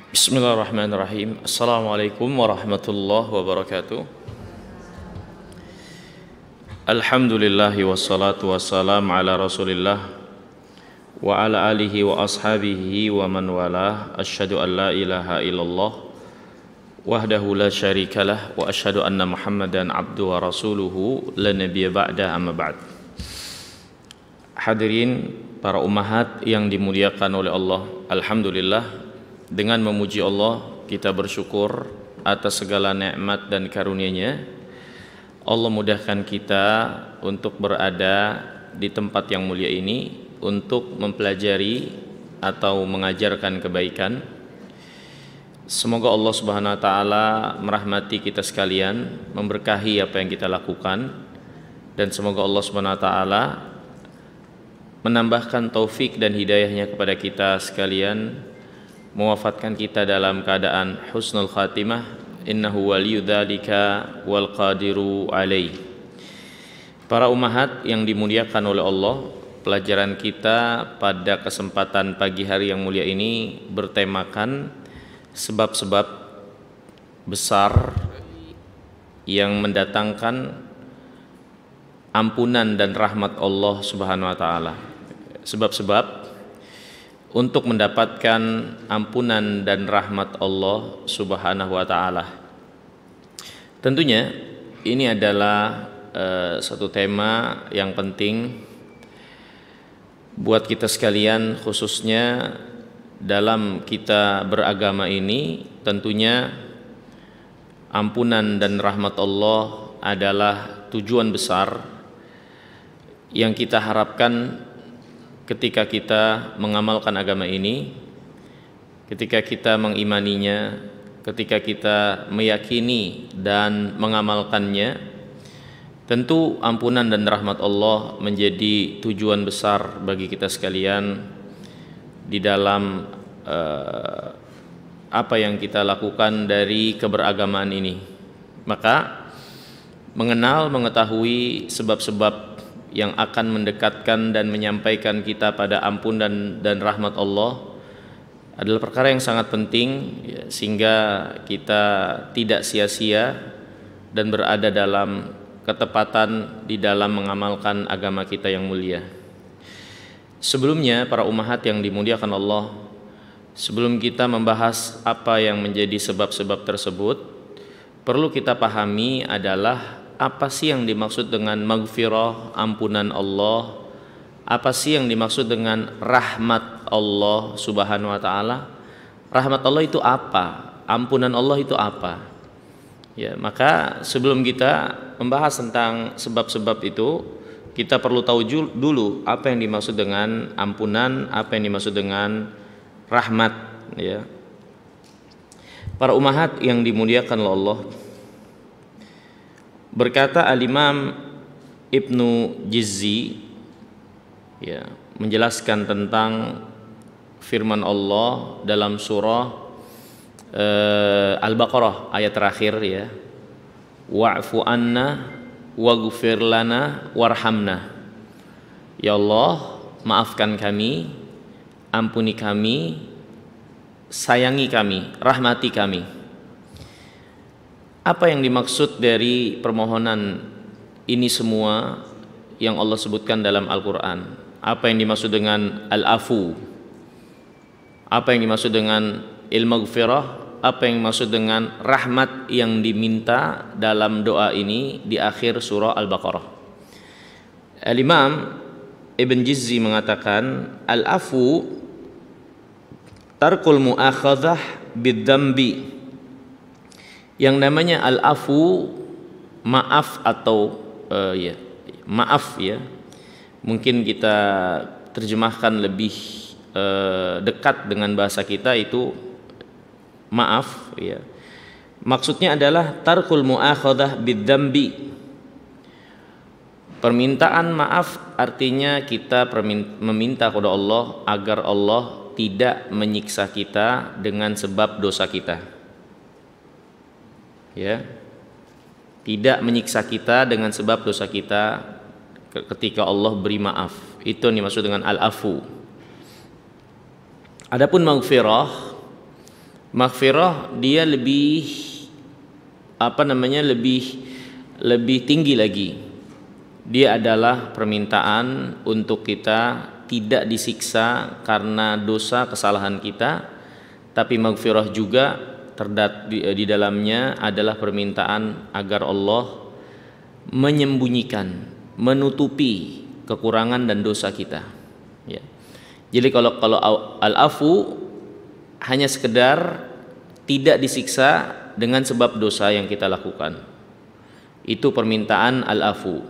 Bismillahirrahmanirrahim. Assalamualaikum warahmatullahi wabarakatuh. Alhamdulillahi wassalatu wassalamu ala rasulillah wa ala alihi wa ashabihi wa man walah. Asyhadu an la ilaha illallah wahdahu la syarikalah wa asyhadu anna muhammadan abduhu wa rasuluhu la nabiyya ba'da, amma ba'd. Hadirin para ummahat yang dimuliakan oleh Allah, alhamdulillah, dengan memuji Allah kita bersyukur atas segala nikmat dan karunia-Nya. Allah mudahkan kita untuk berada di tempat yang mulia ini untuk mempelajari atau mengajarkan kebaikan. Semoga Allah Subhanahu wa taala merahmati kita sekalian, memberkahi apa yang kita lakukan, dan semoga Allah Subhanahu wa taala menambahkan taufik dan hidayahnya kepada kita sekalian, mewafatkan kita dalam keadaan husnul khatimah. Innahu waliyyu dzalika wal qadiru alaih. Para ummahat yang dimuliakan oleh Allah, pelajaran kita pada kesempatan pagi hari yang mulia ini bertemakan sebab-sebab besar yang mendatangkan ampunan dan rahmat Allah Subhanahu wa taala. Sebab-sebab untuk mendapatkan ampunan dan rahmat Allah Subhanahu wa taala. Tentunya ini adalah satu tema yang penting buat kita sekalian, khususnya dalam kita beragama ini. Tentunya ampunan dan rahmat Allah adalah tujuan besar yang kita harapkan ketika kita mengamalkan agama ini, ketika kita mengimaninya, ketika kita meyakini dan mengamalkannya. Tentu ampunan dan rahmat Allah menjadi tujuan besar bagi kita sekalian di dalam apa yang kita lakukan dari keberagamaan ini. Maka mengetahui sebab-sebab yang akan mendekatkan dan menyampaikan kita pada ampunan dan rahmat Allah adalah perkara yang sangat penting, sehingga kita tidak sia-sia dan berada dalam ketepatan di dalam mengamalkan agama kita yang mulia. Sebelumnya, para ummahat yang dimuliakan Allah, sebelum kita membahas apa yang menjadi sebab-sebab tersebut, perlu kita pahami adalah apa sih yang dimaksud dengan maghfirah, ampunan Allah? Apa sih yang dimaksud dengan rahmat Allah Subhanahu wa taala? Rahmat Allah itu apa? Ampunan Allah itu apa? Ya, maka sebelum kita membahas tentang sebab-sebab itu, kita perlu tahu dulu apa yang dimaksud dengan ampunan, apa yang dimaksud dengan rahmat, ya. Para ummahat yang dimuliakan oleh Allah, berkata Al-Imam Ibnu Jizzi, ya, menjelaskan tentang firman Allah dalam surah Al-Baqarah ayat terakhir, ya, wa'fu anna waghfir lana warhamna. Ya Allah, maafkan kami, ampuni kami, sayangi kami, rahmati kami. Apa yang dimaksud dari permohonan ini semua yang Allah sebutkan dalam Al-Quran? Apa yang dimaksud dengan al-afu? Apa yang dimaksud dengan il-maghfirah? Apa yang dimaksud dengan rahmat yang diminta dalam doa ini di akhir surah Al-Baqarah? Al-Imam Ibn Jizzi mengatakan, al-afu tarkul mu'akhadzah bid-dambi. Yang namanya al-afu, maaf atau maaf, ya. Mungkin kita terjemahkan lebih dekat dengan bahasa kita, itu maaf, ya. Maksudnya adalah tarkul mu'akhadzah bid-dambi. Permintaan maaf artinya kita meminta kepada Allah agar Allah tidak menyiksa kita dengan sebab dosa kita. Ya, tidak menyiksa kita dengan sebab dosa kita ketika Allah beri maaf. Itu yang dimaksud dengan al-afu. Adapun maghfirah, dia lebih lebih tinggi lagi. Dia adalah permintaan untuk kita tidak disiksa karena dosa kesalahan kita, tapi maghfirah juga di dalamnya adalah permintaan agar Allah menyembunyikan, menutupi kekurangan dan dosa kita. Ya. Jadi kalau al-afu hanya sekedar tidak disiksa dengan sebab dosa yang kita lakukan, itu permintaan al-afu.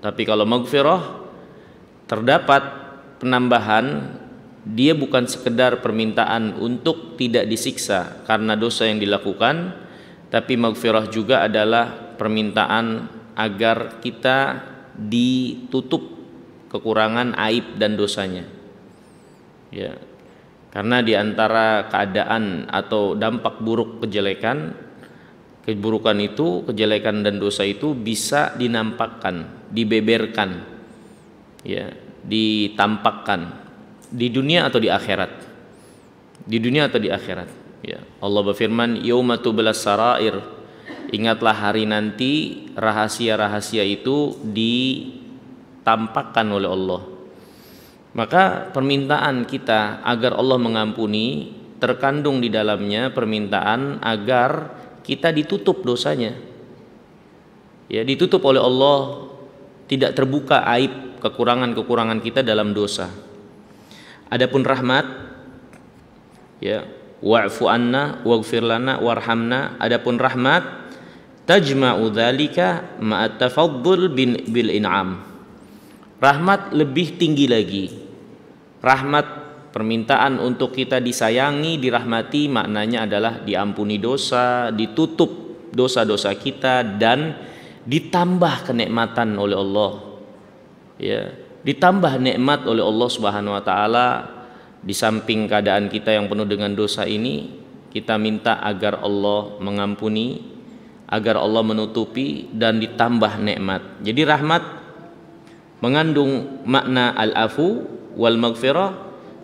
Tapi kalau maghfirah terdapat penambahan, dia bukan sekedar permintaan untuk tidak disiksa karena dosa yang dilakukan, tapi maghfirah juga adalah permintaan agar kita ditutup kekurangan, aib dan dosanya. Ya. Karena di antara keadaan atau dampak buruk keburukan itu, kejelekan dan dosa itu bisa dinampakkan, dibeberkan, ya, ditampakkan di dunia atau di akhirat. Di dunia atau di akhirat. Ya. Allah berfirman, "Yauma tublas sarair." Ingatlah hari nanti rahasia-rahasia itu ditampakkan oleh Allah. Maka permintaan kita agar Allah mengampuni terkandung di dalamnya permintaan agar kita ditutup dosanya. Ya, ditutup oleh Allah, tidak terbuka aib kekurangan-kekurangan kita dalam dosa. Adapun rahmat, ya, wa'fu anna waghfir lana warhamna. Adapun rahmat, tajma'u dzalika ma'at tafaddul bil in'am. Rahmat lebih tinggi lagi. Rahmat, permintaan untuk kita disayangi, dirahmati, maknanya adalah diampuni dosa, ditutup dosa-dosa kita, dan ditambah kenikmatan oleh Allah. Ya, ditambah nikmat oleh Allah Subhanahu wa taala. Di samping keadaan kita yang penuh dengan dosa ini, kita minta agar Allah mengampuni, agar Allah menutupi dan ditambah nikmat. Jadi rahmat mengandung makna al-afu wal maghfirah,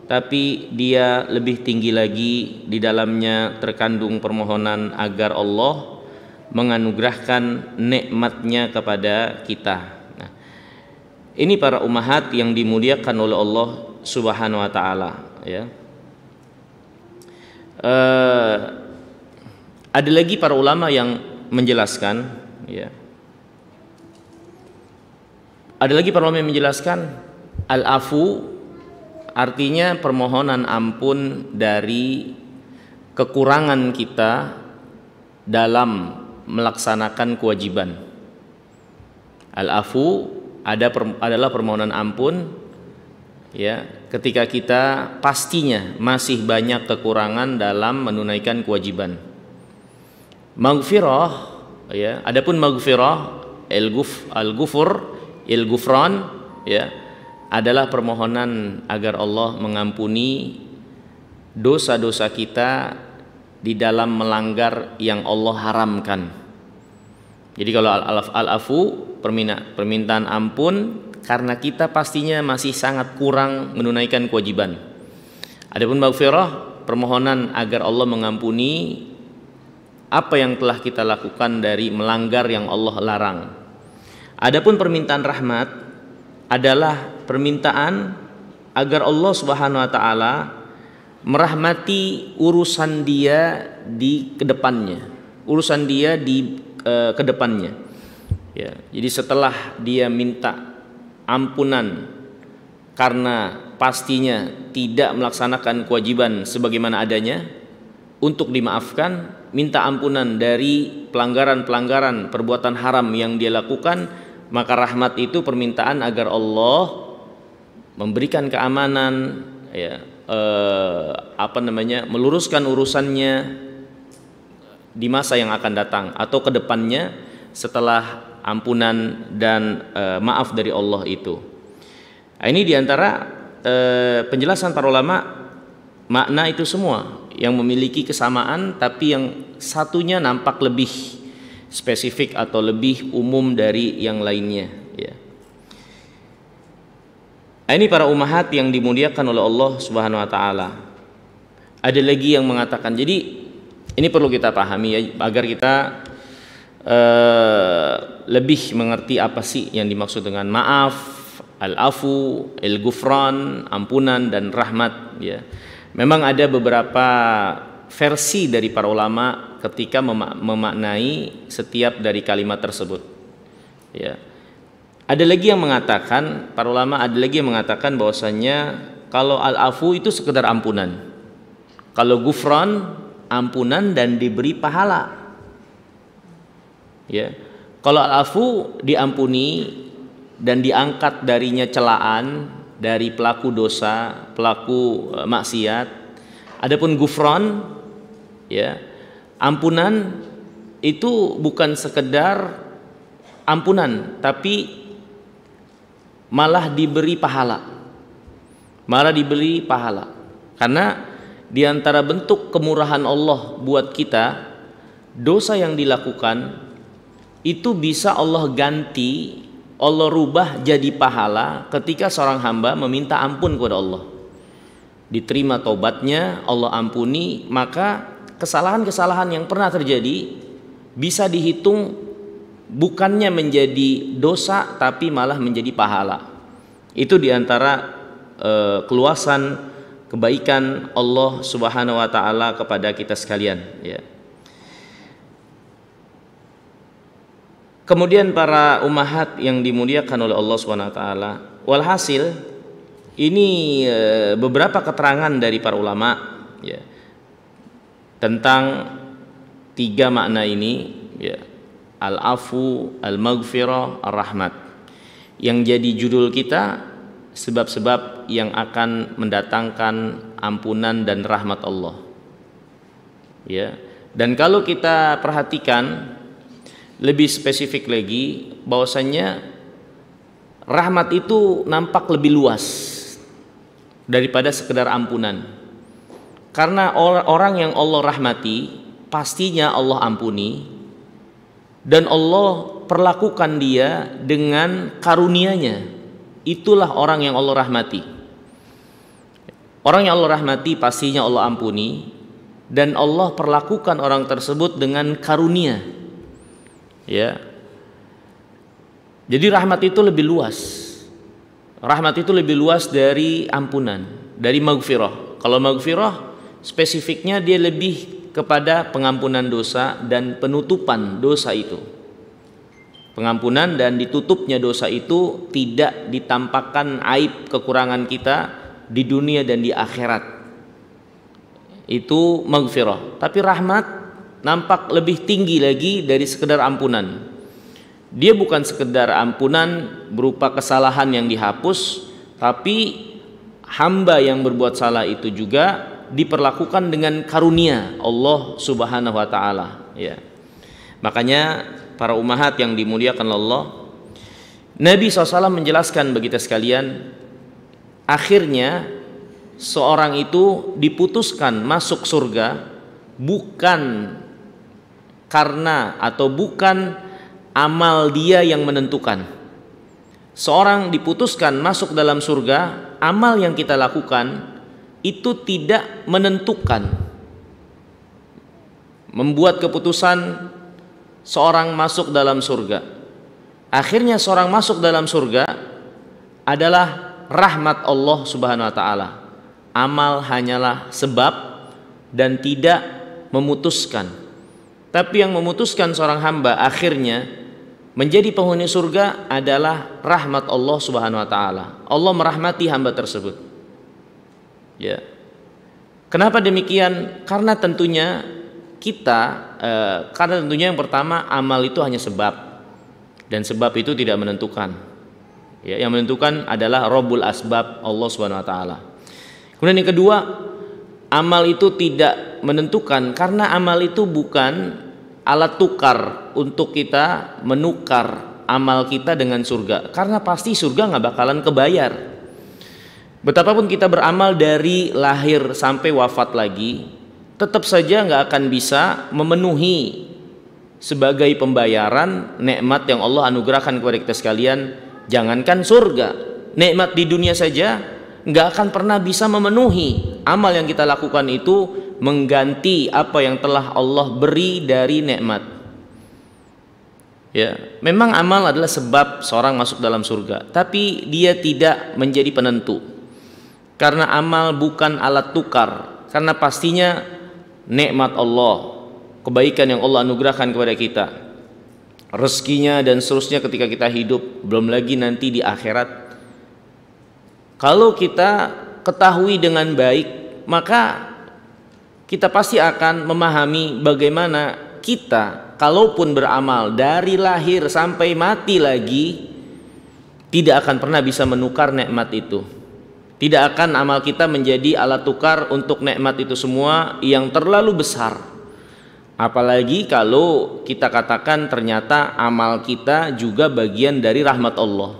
tapi dia lebih tinggi lagi, di dalamnya terkandung permohonan agar Allah menganugerahkan nikmatnya kepada kita. Nah, ini para ummahat yang dimuliakan oleh Allah Subhanahu wa taala, ya. Ada lagi para ulama yang menjelaskan, ya. Ada lagi para ulama yang menjelaskan al-afu artinya permohonan ampun dari kekurangan kita dalam melaksanakan kewajiban. Al-afu adalah permohonan ampun, ya, ketika kita pastinya masih banyak kekurangan dalam menunaikan kewajiban. Maghfirah, ya, adapun maghfirah al-ghufran, ya, adalah permohonan agar Allah mengampuni dosa-dosa kita di dalam melanggar yang Allah haramkan. Jadi kalau al-afu permintaan ampun karena kita pastinya masih sangat kurang menunaikan kewajiban. Adapun maghfirah permohonan agar Allah mengampuni apa yang telah kita lakukan dari melanggar yang Allah larang. Adapun permintaan rahmat adalah permintaan agar Allah Subhanahu wa taala merahmati urusan dia di kedepannya, urusan dia di kedepannya. Ya, jadi setelah dia minta ampunan karena pastinya tidak melaksanakan kewajiban sebagaimana adanya, untuk dimaafkan, minta ampunan dari pelanggaran-pelanggaran perbuatan haram yang dia lakukan, maka rahmat itu permintaan agar Allah memberikan keamanan, ya, meluruskan urusannya di masa yang akan datang atau ke depannya setelah ampunan dan maaf dari Allah itu. Nah, ini diantara penjelasan para ulama makna itu semua yang memiliki kesamaan, tapi yang satunya nampak lebih spesifik atau lebih umum dari yang lainnya, ya. Ini para ummahat yang dimuliakan oleh Allah Subhanahu wa taala. Ada lagi yang mengatakan, jadi ini perlu kita pahami ya, agar kita lebih mengerti apa sih yang dimaksud dengan maaf, al-afu, al-ghufran, ampunan dan rahmat ya. Memang ada beberapa versi dari para ulama ketika memaknai setiap dari kalimat tersebut ya. Ada lagi yang mengatakan, para ulama ada lagi yang mengatakan bahwasanya kalau al-afu itu sekedar ampunan, kalau ghufran ampunan dan diberi pahala ya. Kalau al-afu diampuni dan diangkat darinya celaan dari pelaku dosa, pelaku maksiat. Adapun ghufran ya, ampunan itu bukan sekedar ampunan, tapi malah diberi pahala. Malah diberi pahala. Karena di antara bentuk kemurahan Allah buat kita, dosa yang dilakukan itu bisa Allah ganti, Allah rubah jadi pahala ketika seorang hamba meminta ampun kepada Allah. Diterima taubatnya, Allah ampuni, maka kesalahan-kesalahan yang pernah terjadi bisa dihitung bukannya menjadi dosa tapi malah menjadi pahala. Itu diantara keluasan kebaikan Allah Subhanahu wa taala kepada kita sekalian ya. Kemudian para ummahat yang dimuliakan oleh Allah Subhanahu wa taala, walhasil ini beberapa keterangan dari para ulama ya tentang tiga makna ini ya, al-afu, al-maghfirah, ar-rahmat. Yang jadi judul kita, sebab-sebab yang akan mendatangkan ampunan dan rahmat Allah ya. Dan kalau kita perhatikan lebih spesifik lagi, bahwasanya rahmat itu nampak lebih luas daripada sekedar ampunan. Karena orang yang Allah rahmati pastinya Allah ampuni, dan Allah perlakukan dia dengan karunia-Nya. Itulah orang yang Allah rahmati. Orang yang Allah rahmati pastinya Allah ampuni, dan Allah perlakukan orang tersebut dengan karunia ya. Jadi rahmat itu lebih luas. Rahmat itu lebih luas dari ampunan, dari maghfirah. Kalau maghfirah spesifiknya dia lebih kepada pengampunan dosa dan penutupan dosa itu. Pengampunan dan ditutupnya dosa itu, tidak ditampakkan aib kekurangan kita di dunia dan di akhirat. Itu maghfirah. Tapi rahmat nampak lebih tinggi lagi dari sekedar ampunan. Dia bukan sekedar ampunan berupa kesalahan yang dihapus, tapi hamba yang berbuat salah itu juga diperlakukan dengan karunia Allah Subhanahu wa taala ya. Makanya para ummahat yang dimuliakan Allah, Nabi SAW menjelaskan bagi kita sekalian, akhirnya seorang itu diputuskan masuk surga bukan karena atau bukan amal dia yang menentukan. Seorang diputuskan masuk dalam surga, amal yang kita lakukan itu tidak menentukan. Membuat keputusan seorang masuk dalam surga. Akhirnya seorang masuk dalam surga adalah rahmat Allah Subhanahu wa taala. Amal hanyalah sebab dan tidak memutuskan. Tapi yang memutuskan seorang hamba akhirnya menjadi penghuni surga adalah rahmat Allah Subhanahu wa taala. Allah merahmati hamba tersebut. Ya. Kenapa demikian? Karena tentunya yang pertama, amal itu hanya sebab, dan sebab itu tidak menentukan. Ya, yang menentukan adalah Rabbul Asbab, Allah Subhanahu wa taala. Kemudian yang kedua, amal itu tidak menentukan karena amal itu bukan alat tukar untuk kita menukar amal kita dengan surga, karena pasti surga nggak bakalan kebayar. Betapapun kita beramal dari lahir sampai wafat lagi, tetap saja nggak akan bisa memenuhi sebagai pembayaran nikmat yang Allah anugerahkan kepada kita sekalian. Jangankan surga, nikmat di dunia saja nggak akan pernah bisa memenuhi amal yang kita lakukan itu mengganti apa yang telah Allah beri dari nikmat. Ya, memang amal adalah sebab seorang masuk dalam surga, tapi dia tidak menjadi penentu. Karena amal bukan alat tukar, karena pastinya nikmat Allah, kebaikan yang Allah anugerahkan kepada kita, rezekinya dan seterusnya ketika kita hidup, belum lagi nanti di akhirat. Kalau kita ketahui dengan baik, maka kita pasti akan memahami bagaimana kita kalaupun beramal dari lahir sampai mati lagi tidak akan pernah bisa menukar nikmat itu. Tidak akan amal kita menjadi alat tukar untuk nikmat itu semua yang terlalu besar. Apalagi kalau kita katakan ternyata amal kita juga bagian dari rahmat Allah.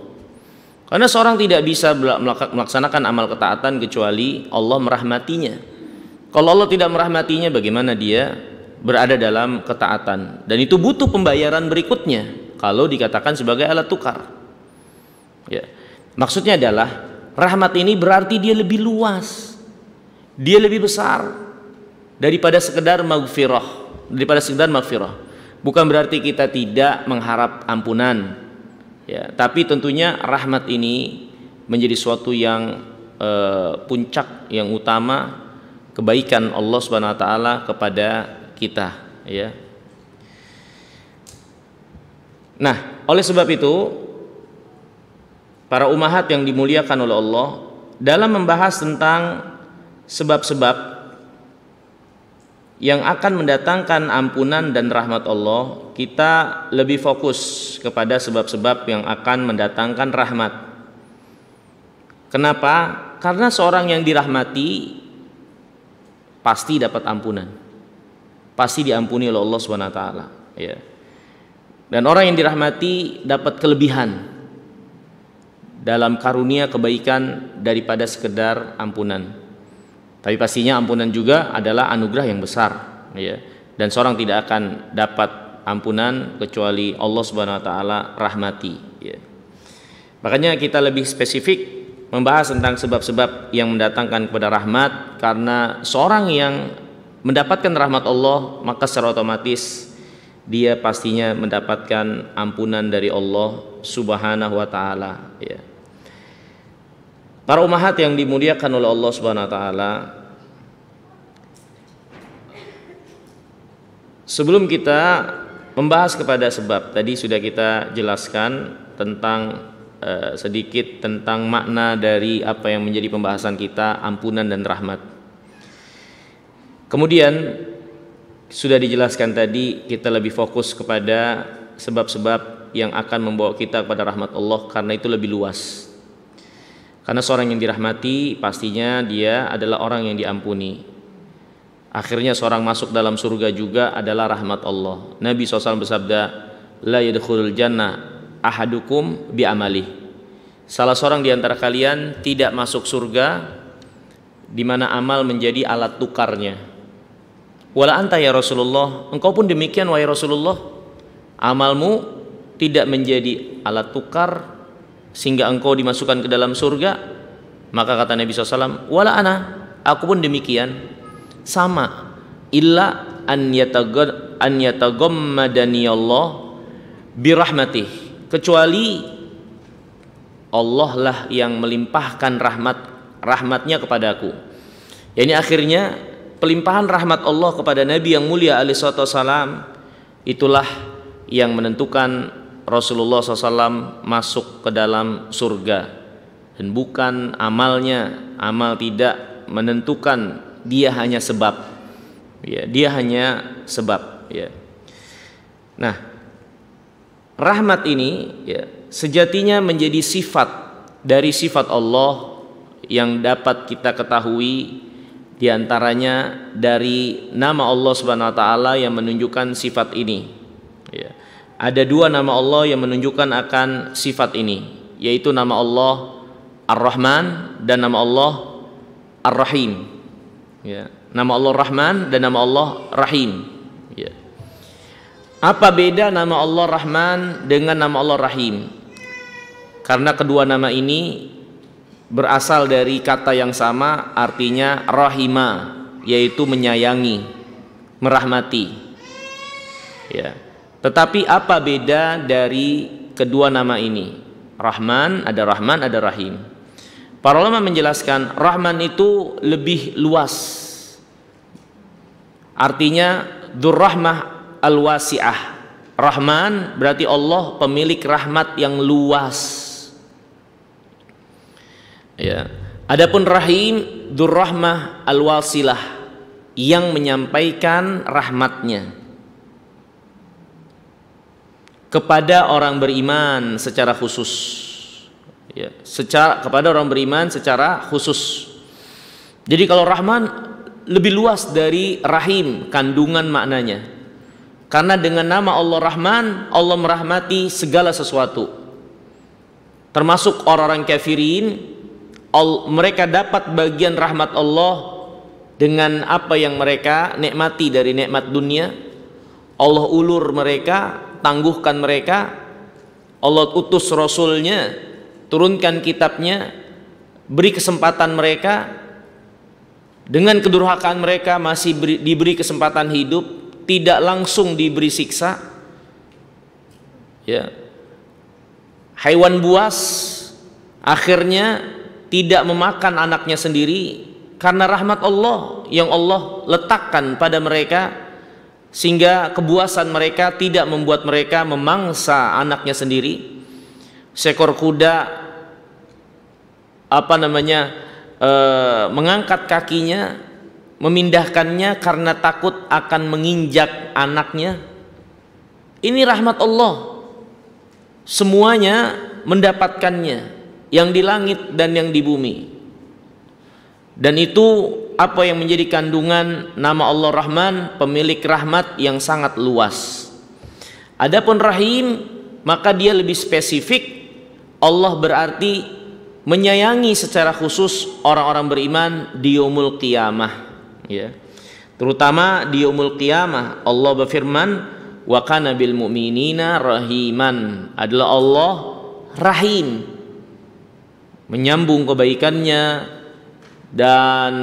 Karena seorang tidak bisa melaksanakan amal ketaatan kecuali Allah merahmatinya. Kalau Allah tidak merahmatinya, bagaimana dia berada dalam ketaatan? Dan itu butuh pembayaran berikutnya kalau dikatakan sebagai alat tukar. Ya. Maksudnya adalah rahmat ini berarti dia lebih luas, dia lebih besar daripada sekedar maghfirah, Bukan berarti kita tidak mengharap ampunan. Ya, tapi tentunya rahmat ini menjadi suatu yang puncak, yang utama, kebaikan Allah Subhanahu wa taala kepada kita, ya. Nah, oleh sebab itu para ummahat yang dimuliakan oleh Allah, dalam membahas tentang sebab-sebab yang akan mendatangkan ampunan dan rahmat Allah, kita lebih fokus kepada sebab-sebab yang akan mendatangkan rahmat. Kenapa? Karena seorang yang dirahmati pasti dapat ampunan, pasti diampuni oleh Allah Subhanahu wa taala, ya. Dan orang yang dirahmati dapat kelebihan dalam karunia kebaikan daripada sekedar ampunan. Tapi pastinya ampunan juga adalah anugerah yang besar, ya. Dan seorang tidak akan dapat ampunan kecuali Allah Subhanahu wa taala rahmati, ya. Makanya kita lebih spesifik membahas tentang sebab-sebab yang mendatangkan kepada rahmat, karena seorang yang mendapatkan rahmat Allah maka secara otomatis dia pastinya mendapatkan ampunan dari Allah Subhanahu wa taala, ya. Para ummahat yang dimuliakan oleh Allah Subhanahu wa taala, sebelum kita membahas kepada sebab, tadi sudah kita jelaskan tentang sedikit tentang makna dari apa yang menjadi pembahasan kita, ampunan dan rahmat. Kemudian sudah dijelaskan tadi, kita lebih fokus kepada sebab-sebab yang akan membawa kita kepada rahmat Allah, karena itu lebih luas. Karena seorang yang dirahmati pastinya dia adalah orang yang diampuni. Akhirnya seorang masuk dalam surga juga adalah rahmat Allah. Nabi SAW bersabda, la yadkhulul jannah ahadukum bi amali. Salah seorang di antara kalian tidak masuk surga di mana amal menjadi alat tukarnya. Wala anta ya Rasulullah, engkau pun demikian wahai Rasulullah. Amalmu tidak menjadi alat tukar sehingga engkau dimasukkan ke dalam surga. Maka kata Nabi SAW, wala ana, aku pun demikian, sama, illa an yataghammadani Allah birahmatih, kecuali Allah lah yang melimpahkan rahmatnya kepadaku. Yani akhirnya pelimpahan rahmat Allah kepada Nabi yang mulia alaihi wasallam itulah yang menentukan Rasulullah SAW masuk ke dalam surga, dan bukan amalnya. Amal tidak menentukan, dia hanya sebab, ya, dia hanya sebab, ya. Nah, rahmat ini, ya, sejatinya menjadi sifat dari sifat Allah yang dapat kita ketahui, diantaranya dari nama Allah Subhanahu wa taala yang menunjukkan sifat ini, ya. Ada dua nama Allah yang menunjukkan akan sifat ini, yaitu nama Allah Ar-Rahman dan nama Allah Ar-Rahim, ya. Nama Allah Rahman dan nama Allah Rahim, ya. Apa beda nama Allah Rahman dengan nama Allah Rahim? Karena kedua nama ini berasal dari kata yang sama, artinya rahima, yaitu menyayangi, merahmati. Ya. Tetapi apa beda dari kedua nama ini? Rahman, ada Rahim. Para ulama menjelaskan Rahman itu lebih luas. Artinya Dzur-Rahmah Al-Wasi'ah. Rahman berarti Allah pemilik rahmat yang luas. Ya. Adapun Rahim, Dzur-Rahmah Al-Wasilah, yang menyampaikan rahmatnya kepada orang beriman secara khusus. Ya, kepada orang beriman secara khusus. Jadi kalau Rahman lebih luas dari Rahim kandungan maknanya. Karena dengan nama Allah Rahman, Allah merahmati segala sesuatu. Termasuk orang-orang kafirin, mereka dapat bagian rahmat Allah dengan apa yang mereka nikmati dari nikmat dunia. Allah ulur mereka, tangguhkan mereka. Allah utus Rasulnya, turunkan kitabnya, beri kesempatan mereka. Dengan kedurhakaan mereka masih diberi kesempatan hidup, tidak langsung diberi siksa. Ya. Hewan buas akhirnya tidak memakan anaknya sendiri karena rahmat Allah yang Allah letakkan pada mereka, sehingga kebuasan mereka tidak membuat mereka memangsa anaknya sendiri. Seekor kuda mengangkat kakinya, memindahkannya karena takut akan menginjak anaknya. Ini rahmat Allah, semuanya mendapatkannya, yang di langit dan yang di bumi. Dan itu apa yang menjadi kandungan nama Allah Rahman, pemilik rahmat yang sangat luas. Adapun Rahim, maka dia lebih spesifik. Allah berarti menyayangi secara khusus orang-orang beriman di yaumul qiyamah, ya. Terutama di yaumul qiyamah Allah berfirman, wa kana bil mu'minina rahiman, adalah Allah Rahim, menyambung kebaikannya dan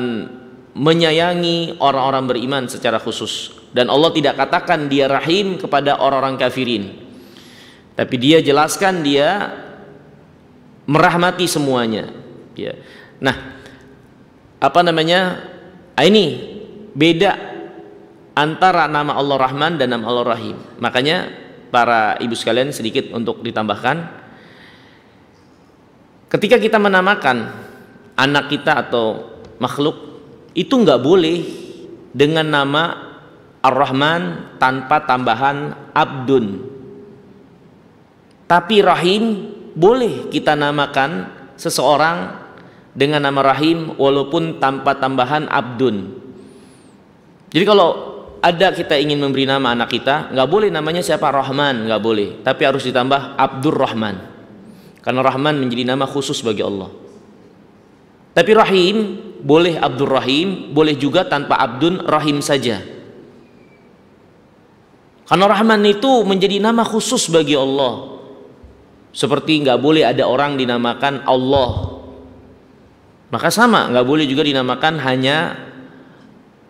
menyayangi orang-orang beriman secara khusus. Dan Allah tidak katakan dia Rahim kepada orang-orang kafirin, tapi dia jelaskan dia merahmati semuanya. Ya. Nah, ini beda antara nama Allah Rahman dan nama Allah Rahim. Makanya para ibu sekalian, sedikit untuk ditambahkan, ketika kita menamakan anak kita atau makhluk, itu nggak boleh dengan nama Ar-Rahman tanpa tambahan Abdun. Tapi Rahim boleh kita namakan seseorang dengan nama Rahim walaupun tanpa tambahan Abdun. Jadi kalau ada kita ingin memberi nama anak kita, nggak boleh namanya siapa Rahman, nggak boleh, tapi harus ditambah Abdur Rahman, karena Rahman menjadi nama khusus bagi Allah. Tapi Rahim boleh Abdur Rahim, boleh juga tanpa Abdun, Rahim saja. Karena Rahman itu menjadi nama khusus bagi Allah. Seperti nggak boleh ada orang dinamakan Allah, maka sama nggak boleh juga dinamakan hanya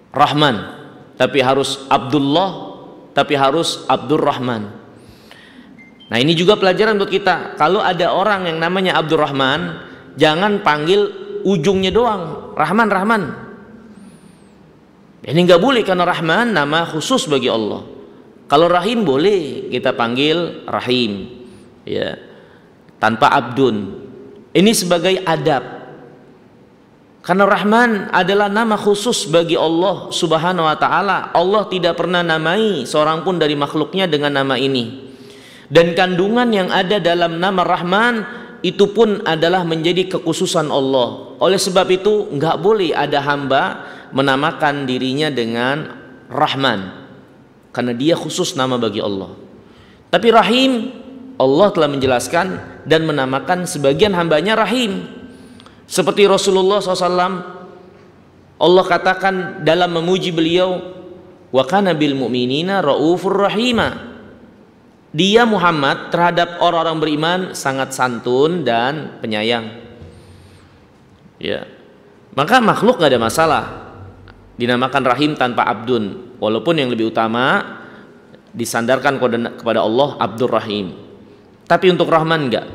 Rahman, tapi harus Abdullah, tapi harus Abdur Rahman. Nah, ini juga pelajaran buat kita. Kalau ada orang yang namanya Abdur Rahman, jangan panggil ujungnya doang Rahman. Ini nggak boleh, karena Rahman nama khusus bagi Allah. Kalau Rahim boleh kita panggil Rahim, ya, tanpa Abdun. Ini sebagai adab, karena Rahman adalah nama khusus bagi Allah Subhanahu wa ta'ala. Allah tidak pernah namai seorang pun dari makhluknya dengan nama ini. Dan kandungan yang ada dalam nama Rahman itu pun adalah menjadi kekhususan Allah. Oleh sebab itu nggak boleh ada hamba menamakan dirinya dengan Rahman, karena dia khusus nama bagi Allah. Tapi Rahim, Allah telah menjelaskan dan menamakan sebagian hambanya Rahim. Seperti Rasulullah SAW, Allah katakan dalam memuji beliau, wa kana bil mu'minina raufur rahima. Dia Muhammad terhadap orang-orang beriman sangat santun dan penyayang. Ya. Maka makhluk nggak ada masalah dinamakan rahim tanpa abdun, walaupun yang lebih utama disandarkan kepada Allah Abdur Rahim. Tapi untuk Rahman enggak.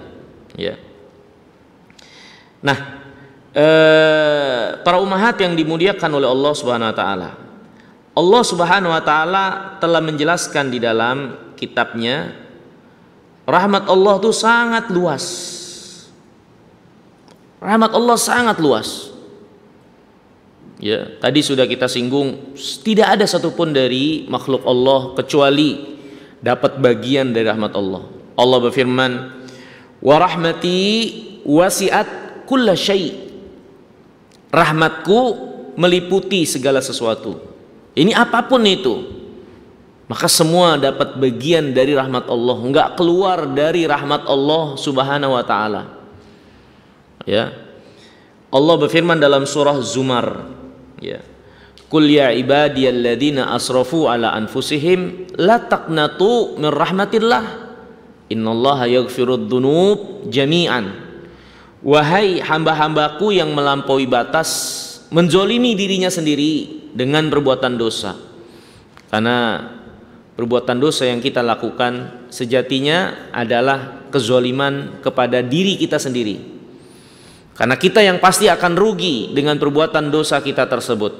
Ya. Nah, para ummahat yang dimuliakan oleh Allah Subhanahu wa taala. Allah Subhanahu wa taala telah menjelaskan di dalam kitabnya rahmat Allah itu sangat luas. Rahmat Allah sangat luas. Ya, tadi sudah kita singgung, tidak ada satupun dari makhluk Allah kecuali dapat bagian dari rahmat Allah. Allah berfirman, "Wa rahmati wasi'at kulla syai'." Rahmatku meliputi segala sesuatu. Ini apapun itu, maka semua dapat bagian dari rahmat Allah, enggak keluar dari rahmat Allah Subhanahu wa taala. Ya. Allah berfirman dalam surah Zumar, ya. Qul ya ibadiyalladzina asrafu ala anfusihim la taqnatu min rahmatillah innallaha yaghfirud dzunub jami'an. Wahai hamba-hambaku yang melampaui batas, menzolimi dirinya sendiri dengan perbuatan dosa. Karena perbuatan dosa yang kita lakukan sejatinya adalah kezoliman kepada diri kita sendiri. Karena kita yang pasti akan rugi dengan perbuatan dosa kita tersebut.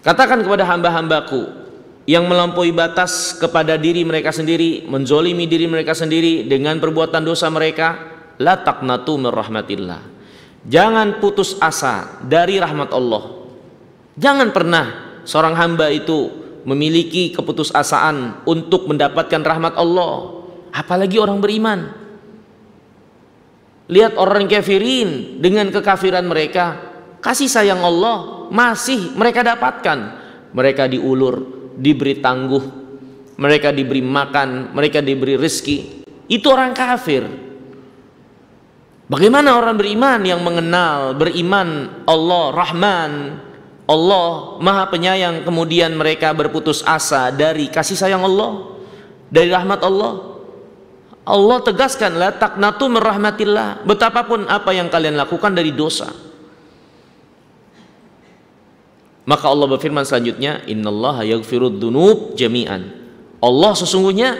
Katakan kepada hamba-hambaku yang melampaui batas kepada diri mereka sendiri, menzolimi diri mereka sendiri dengan perbuatan dosa mereka, la taqnatu min rahmatillah. Jangan putus asa dari rahmat Allah. Jangan pernah seorang hamba itu memiliki keputusasaan untuk mendapatkan rahmat Allah, apalagi orang beriman. Lihat orang kafirin dengan kekafiran mereka, kasih sayang Allah masih mereka dapatkan. Mereka diulur, diberi tangguh, mereka diberi makan, mereka diberi rezeki. Itu orang kafir. Bagaimana orang beriman yang mengenal beriman Allah Rahman, Allah Maha Penyayang, kemudian mereka berputus asa dari kasih sayang Allah, dari rahmat Allah? Allah tegaskan, la taqnatu min rahmatillah. Betapapun apa yang kalian lakukan dari dosa. Maka Allah berfirman selanjutnya, innallaha yaghfirud dzunub jami'an. Allah sesungguhnya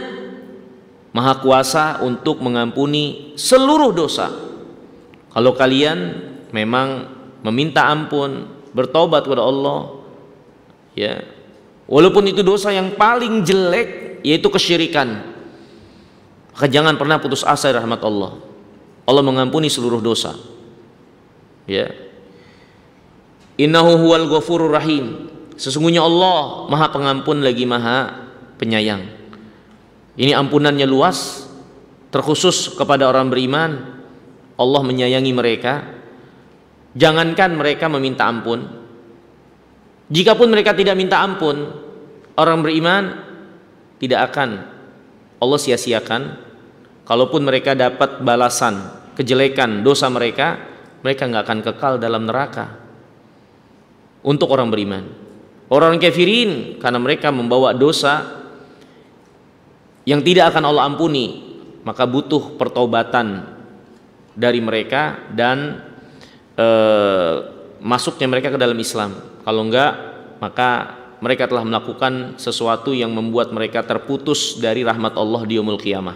Maha kuasa untuk mengampuni seluruh dosa. Kalau kalian memang meminta ampun, bertobat kepada Allah, ya, walaupun itu dosa yang paling jelek, yaitu kesyirikan, maka jangan pernah putus asa dari rahmat Allah. Allah mengampuni seluruh dosa. Ya. Innahu huwal ghafurur rahim. Sesungguhnya Allah Maha Pengampun lagi Maha Penyayang. Ini ampunannya luas, terkhusus kepada orang beriman. Allah menyayangi mereka. Jangankan mereka meminta ampun, jikapun mereka tidak minta ampun, orang beriman tidak akan Allah sia-siakan. Kalaupun mereka dapat balasan kejelekan dosa mereka, mereka nggak akan kekal dalam neraka. Untuk orang beriman, orang kafirin karena mereka membawa dosa yang tidak akan Allah ampuni, maka butuh pertobatan dari mereka dan masuknya mereka ke dalam Islam. Kalau enggak, maka mereka telah melakukan sesuatu yang membuat mereka terputus dari rahmat Allah di yaumul qiyamah.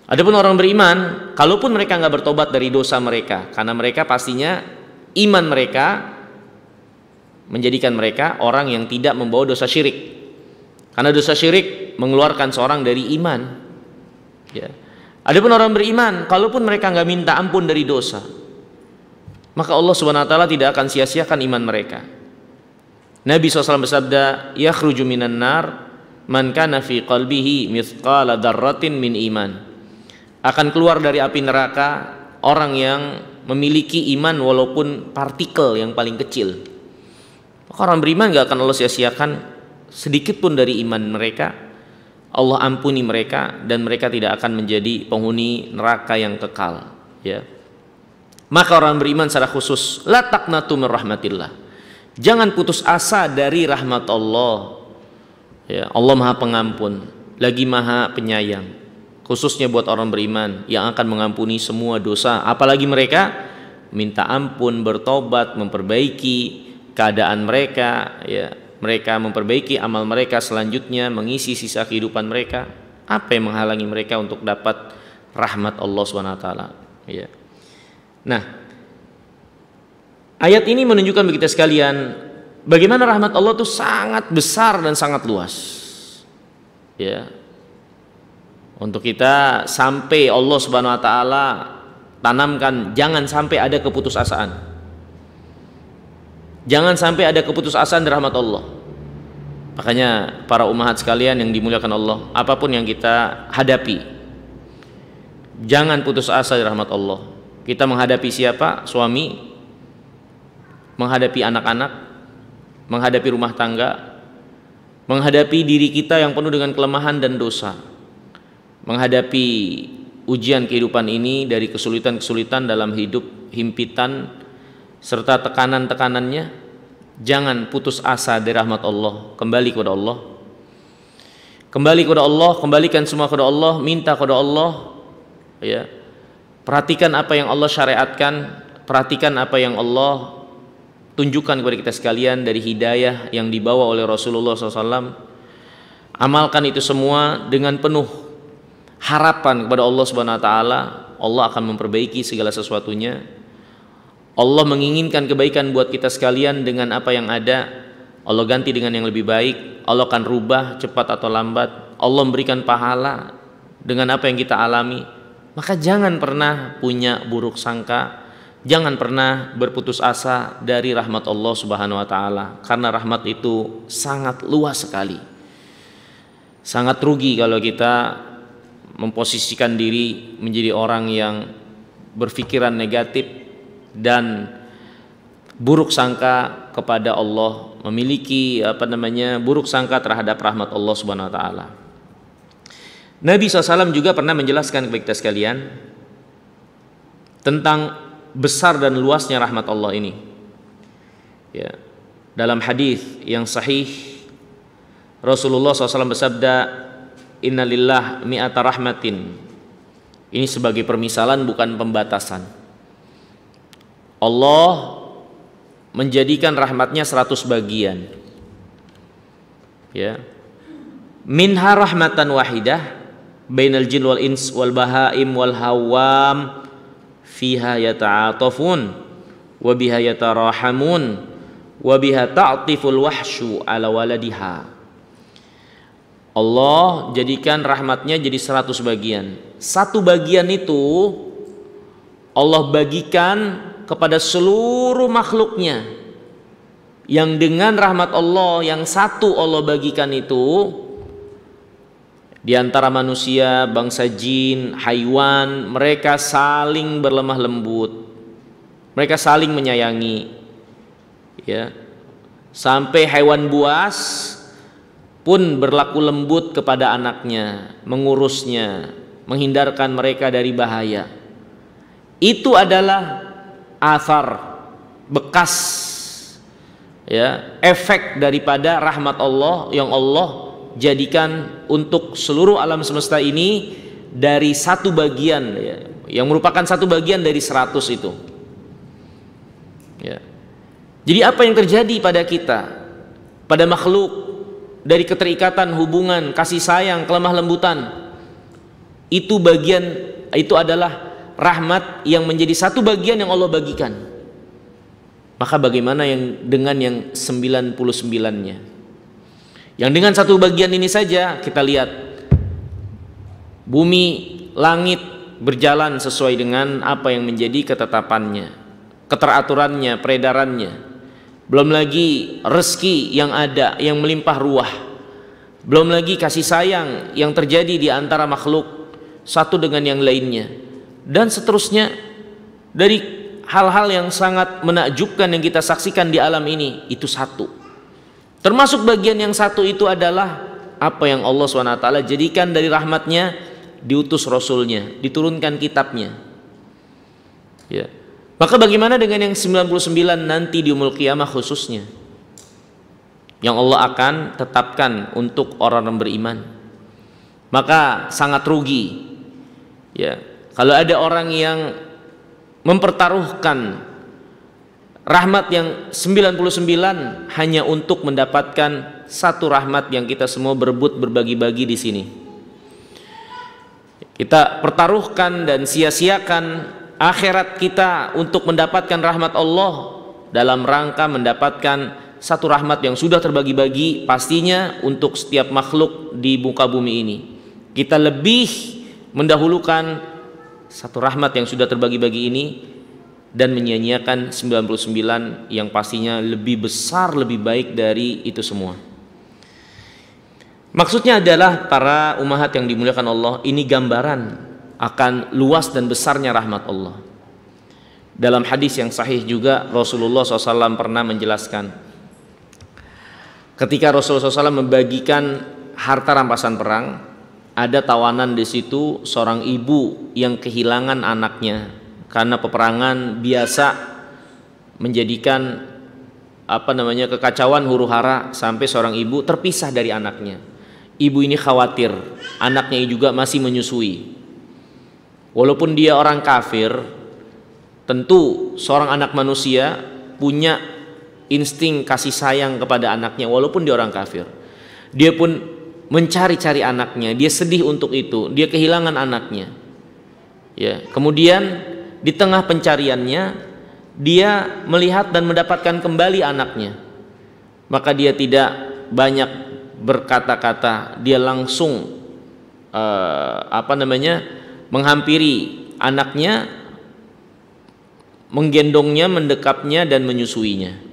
Adapun orang beriman, kalaupun mereka enggak bertobat dari dosa mereka, karena mereka pastinya iman mereka menjadikan mereka orang yang tidak membawa dosa syirik. Karena dosa syirik mengeluarkan seorang dari iman. Ya. Adapun orang beriman, kalaupun mereka enggak minta ampun dari dosa, maka Allah Subhanahu wa taala tidak akan sia-siakan iman mereka. Nabi SAW bersabda, yakhruju minan nar man kana fi qalbihi mithqala dzarratin min iman. Akan keluar dari api neraka orang yang memiliki iman walaupun partikel yang paling kecil. Maka orang beriman gak akan Allah sia-siakan sedikit pun dari iman mereka. Allah ampuni mereka dan mereka tidak akan menjadi penghuni neraka yang kekal. Ya. Maka orang beriman secara khusus, la taqnatu min rahmatillah. Jangan putus asa dari rahmat Allah. Ya, Allah Maha Pengampun, lagi Maha Penyayang. Khususnya buat orang beriman yang akan mengampuni semua dosa, apalagi mereka minta ampun, bertobat, memperbaiki keadaan mereka, ya, mereka memperbaiki amal mereka, selanjutnya mengisi sisa kehidupan mereka. Apa yang menghalangi mereka untuk dapat rahmat Allah SWT? Ya. Nah, ayat ini menunjukkan bagi kita sekalian bagaimana rahmat Allah itu sangat besar dan sangat luas. Ya. Untuk kita sampai Allah Subhanahu wa taala tanamkan, jangan sampai ada keputusasaan. Jangan sampai ada keputusasaan dari rahmat Allah. Makanya para ummahat sekalian yang dimuliakan Allah, apapun yang kita hadapi, jangan putus asa dari rahmat Allah. Kita menghadapi siapa? Suami, menghadapi anak-anak, menghadapi rumah tangga, menghadapi diri kita yang penuh dengan kelemahan dan dosa, menghadapi ujian kehidupan ini dari kesulitan-kesulitan dalam hidup, himpitan serta tekanan-tekanannya. Jangan putus asa dari rahmat Allah. Kembali kepada Allah, kembali kepada Allah, kembalikan semua kepada Allah, minta kepada Allah, ya. Perhatikan apa yang Allah syariatkan, perhatikan apa yang Allah tunjukkan kepada kita sekalian dari hidayah yang dibawa oleh Rasulullah SAW. Amalkan itu semua dengan penuh harapan kepada Allah Subhanahu wa taala. Allah akan memperbaiki segala sesuatunya. Allah menginginkan kebaikan buat kita sekalian. Dengan apa yang ada, Allah ganti dengan yang lebih baik. Allah akan rubah cepat atau lambat. Allah memberikan pahala dengan apa yang kita alami. Maka jangan pernah punya buruk sangka, jangan pernah berputus asa dari rahmat Allah Subhanahu wa taala, karena rahmat itu sangat luas sekali. Sangat rugi kalau kita memposisikan diri menjadi orang yang berpikiran negatif dan buruk sangka kepada Allah, memiliki buruk sangka terhadap rahmat Allah Subhanahu wa taala. Nabi SAW juga pernah menjelaskan kepada kita sekalian tentang besar dan luasnya rahmat Allah ini. Ya. Dalam hadis yang sahih, Rasulullah SAW bersabda, "Inna lillah mi'ata rahmatin." Ini sebagai permisalan, bukan pembatasan. Allah menjadikan rahmatnya 100 bagian. Ya. Minha rahmatan wahidah bainal jin wal ins wal bahaim wal hawam fiha yata'atafun wa biha yatarahamun wa biha ta'tiful wahsyu ala waladiha. Allah jadikan rahmatnya jadi 100 bagian. Satu bagian itu Allah bagikan kepada seluruh makhluknya, yang dengan rahmat Allah yang satu Allah bagikan itu, di antara manusia, bangsa jin, haiwan, mereka saling berlemah lembut, mereka saling menyayangi, ya. Sampai hewan buas pun berlaku lembut kepada anaknya, mengurusnya, menghindarkan mereka dari bahaya. Itu adalah athar, bekas, ya, efek daripada rahmat Allah yang Allah jadikan untuk seluruh alam semesta ini dari satu bagian, ya, yang merupakan satu bagian dari 100 itu. Ya. Jadi apa yang terjadi pada kita, pada makhluk, dari keterikatan, hubungan, kasih sayang, kelemah lembutan, itu bagian, itu adalah rahmat yang menjadi satu bagian yang Allah bagikan. Maka bagaimana yang dengan yang 99-nya? Yang dengan satu bagian ini saja kita lihat bumi, langit berjalan sesuai dengan apa yang menjadi ketetapannya, keteraturannya, peredarannya. Belum lagi rezeki yang ada, yang melimpah ruah. Belum lagi kasih sayang yang terjadi di antara makhluk satu dengan yang lainnya. Dan seterusnya, dari hal-hal yang sangat menakjubkan yang kita saksikan di alam ini, itu satu. Termasuk bagian yang satu itu adalah apa yang Allah SWT jadikan dari rahmatnya, diutus Rasulnya, diturunkan kitabnya, ya. Maka bagaimana dengan yang 99 nanti di yaumul qiyamah khususnya, yang Allah akan tetapkan untuk orang yang beriman? Maka sangat rugi, ya, kalau ada orang yang mempertaruhkan rahmat yang 99 hanya untuk mendapatkan satu rahmat yang kita semua berebut berbagi-bagi di sini. Kita pertaruhkan dan sia-siakan akhirat kita untuk mendapatkan rahmat Allah dalam rangka mendapatkan satu rahmat yang sudah terbagi-bagi pastinya untuk setiap makhluk di muka bumi ini. Kita lebih mendahulukan satu rahmat yang sudah terbagi-bagi ini dan menyia-nyiakan 99 yang pastinya lebih besar, lebih baik dari itu semua. Maksudnya adalah para ummahat yang dimuliakan Allah, ini gambaran akan luas dan besarnya rahmat Allah. Dalam hadis yang sahih juga Rasulullah SAW pernah menjelaskan, ketika Rasulullah SAW membagikan harta rampasan perang, ada tawanan di situ seorang ibu yang kehilangan anaknya karena peperangan biasa menjadikan kekacauan huru-hara sampai seorang ibu terpisah dari anaknya. Ibu ini khawatir anaknya juga masih menyusui. Walaupun dia orang kafir, tentu seorang anak manusia punya insting kasih sayang kepada anaknya walaupun dia orang kafir. Dia pun mencari-cari anaknya, dia sedih untuk itu, dia kehilangan anaknya. Ya, kemudian di tengah pencariannya dia melihat dan mendapatkan kembali anaknya. Maka dia tidak banyak berkata-kata, dia langsung menghampiri anaknya, menggendongnya, mendekapnya dan menyusuinya.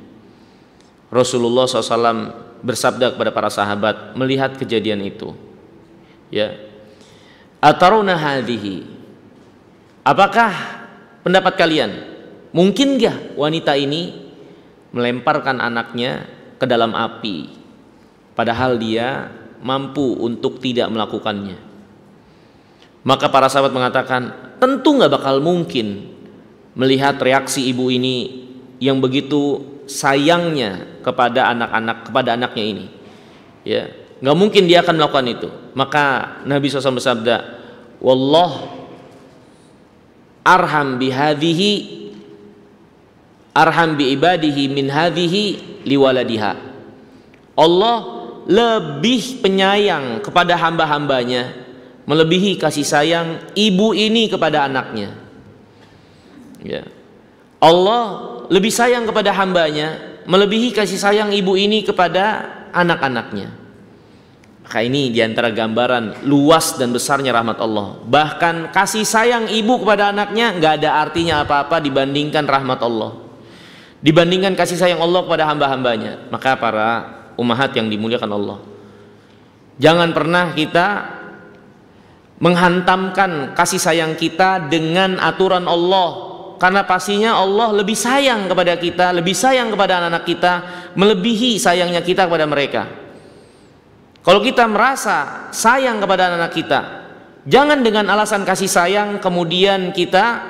Rasulullah SAW bersabda kepada para sahabat melihat kejadian itu, ya, atarawna hadhihi, apakah pendapat kalian, mungkin gak wanita ini melemparkan anaknya ke dalam api padahal dia mampu untuk tidak melakukannya? Maka para sahabat mengatakan, tentu gak bakal mungkin melihat reaksi ibu ini yang begitu sayangnya kepada anak-anak, kepada anaknya ini. Ya, nggak mungkin dia akan melakukan itu. Maka Nabi SAW bersabda, wallah arham bihadhihi arham bi ibadihi min hadhihi liwaladiha. Allah lebih penyayang kepada hamba-hambanya, melebihi kasih sayang ibu ini kepada anaknya. Ya. Allah lebih sayang kepada hambanya, melebihi kasih sayang ibu ini kepada anak-anaknya. Maka ini diantara gambaran luas dan besarnya rahmat Allah. Bahkan kasih sayang ibu kepada anaknya nggak ada artinya apa-apa dibandingkan rahmat Allah, dibandingkan kasih sayang Allah kepada hamba-hambanya. Maka para ummahat yang dimuliakan Allah, jangan pernah kita menghantamkan kasih sayang kita dengan aturan Allah, karena pastinya Allah lebih sayang kepada kita, lebih sayang kepada anak-anak kita, melebihi sayangnya kita kepada mereka. Kalau kita merasa sayang kepada anak-anak kita, jangan dengan alasan kasih sayang kemudian kita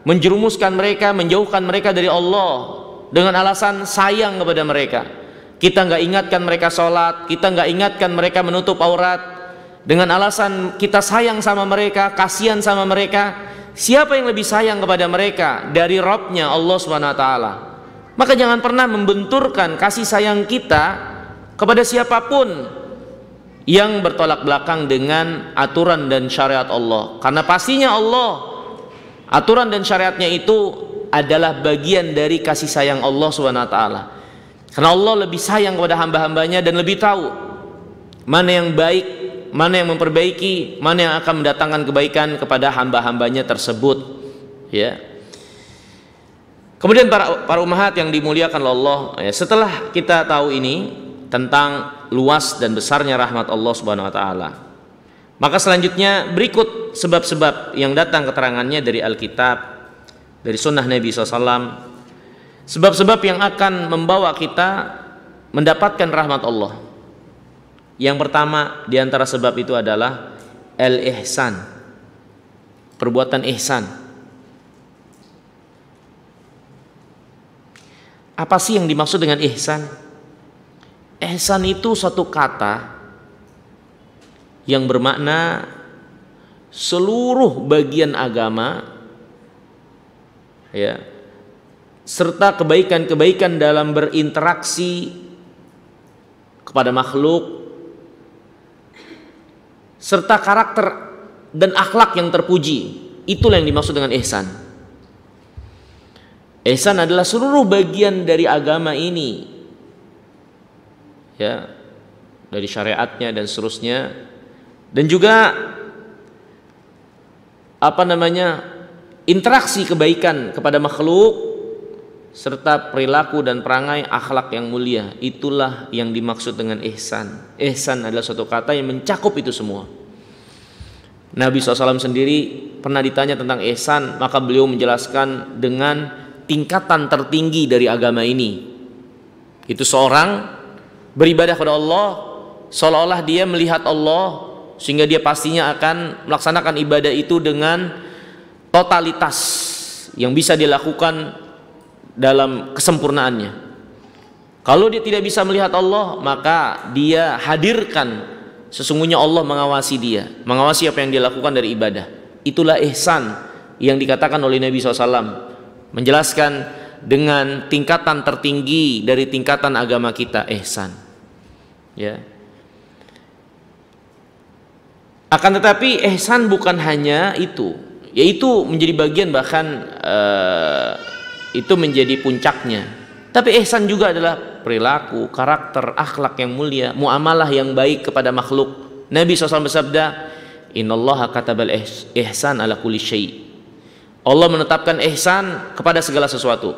menjerumuskan mereka, menjauhkan mereka dari Allah dengan alasan sayang kepada mereka. Kita nggak ingatkan mereka sholat, kita nggak ingatkan mereka menutup aurat dengan alasan kita sayang sama mereka, kasihan sama mereka. Siapa yang lebih sayang kepada mereka dari Rabbnya Allah SWT? Maka jangan pernah membenturkan kasih sayang kita kepada siapapun yang bertolak belakang dengan aturan dan syariat Allah. Karena pastinya Allah, aturan dan syariatnya itu adalah bagian dari kasih sayang Allah SWT. Karena Allah lebih sayang kepada hamba-hambanya dan lebih tahu mana yang baik, mana yang memperbaiki, mana yang akan mendatangkan kebaikan kepada hamba-hambanya tersebut. Ya. Kemudian para ummahat yang dimuliakan Allah, ya, setelah kita tahu ini tentang luas dan besarnya rahmat Allah Subhanahu wa taala, maka selanjutnya berikut sebab-sebab yang datang keterangannya dari Alkitab, dari sunnah Nabi SAW, sebab-sebab yang akan membawa kita mendapatkan rahmat Allah. Yang pertama di antara sebab itu adalah al-ihsan, perbuatan ihsan. Apa sih yang dimaksud dengan ihsan? Ihsan itu satu kata yang bermakna seluruh bagian agama ya, serta kebaikan-kebaikan dalam berinteraksi kepada makhluk, serta karakter dan akhlak yang terpuji. Itulah yang dimaksud dengan ihsan. Ihsan adalah seluruh bagian dari agama ini, ya, dari syariatnya dan seterusnya, dan juga interaksi kebaikan kepada makhluk serta perilaku dan perangai akhlak yang mulia. Itulah yang dimaksud dengan ihsan. Ihsan adalah suatu kata yang mencakup itu semua. Nabi SAW sendiri pernah ditanya tentang ihsan, maka beliau menjelaskan dengan tingkatan tertinggi dari agama ini. Itu seorang beribadah kepada Allah seolah-olah dia melihat Allah, sehingga dia pastinya akan melaksanakan ibadah itu dengan totalitas yang bisa dilakukan dalam kesempurnaannya. Kalau dia tidak bisa melihat Allah, maka dia hadirkan sesungguhnya Allah mengawasi dia, mengawasi apa yang dia lakukan dari ibadah. Itulah ihsan yang dikatakan oleh Nabi SAW, menjelaskan dengan tingkatan tertinggi dari tingkatan agama kita, ihsan, ya. Akan tetapi ihsan bukan hanya itu, yaitu menjadi bagian, bahkan itu menjadi puncaknya. Tapi ihsan juga adalah perilaku, karakter, akhlak yang mulia, muamalah yang baik kepada makhluk. Nabi SAW bersabda, Innallaha katabal ihsan ala kulli syai'. Allah menetapkan ihsan kepada segala sesuatu,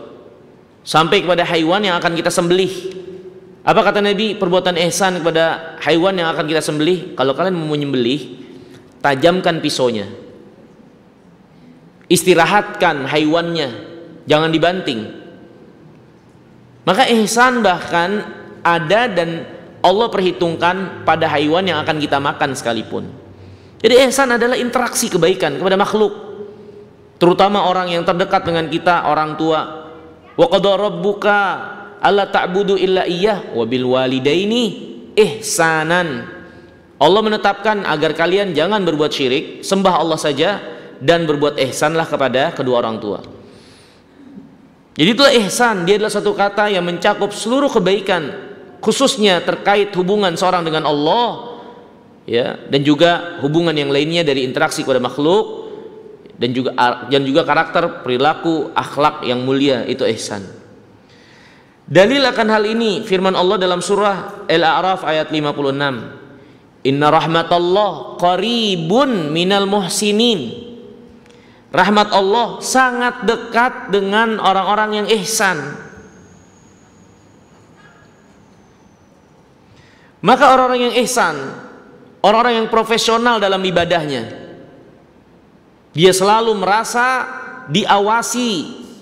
sampai kepada haiwan yang akan kita sembelih. Apa kata Nabi? Perbuatan ihsan kepada haiwan yang akan kita sembelih, kalau kalian mau menyembelih, tajamkan pisaunya, istirahatkan haiwannya, jangan dibanting. Maka ihsan bahkan ada dan Allah perhitungkan pada haiwan yang akan kita makan sekalipun. Jadi ihsan adalah interaksi kebaikan kepada makhluk, terutama orang yang terdekat dengan kita, orang tua. Wa qada rabbuka alla ta'budu illa iyyah wa bil walidaini ihsanan. Allah menetapkan agar kalian jangan berbuat syirik, sembah Allah saja, dan berbuat ihsanlah kepada kedua orang tua. Jadi itulah ihsan, dia adalah satu kata yang mencakup seluruh kebaikan, khususnya terkait hubungan seorang dengan Allah, ya, dan juga hubungan yang lainnya dari interaksi kepada makhluk, dan juga karakter, perilaku, akhlak yang mulia, itu ihsan. Dalil akan hal ini firman Allah dalam surah Al-A'raf ayat 56. Inna rahmatallah qaribun minal muhsinin. Rahmat Allah sangat dekat dengan orang-orang yang ihsan. Maka orang-orang yang ihsan, orang-orang yang profesional dalam ibadahnya, dia selalu merasa diawasi,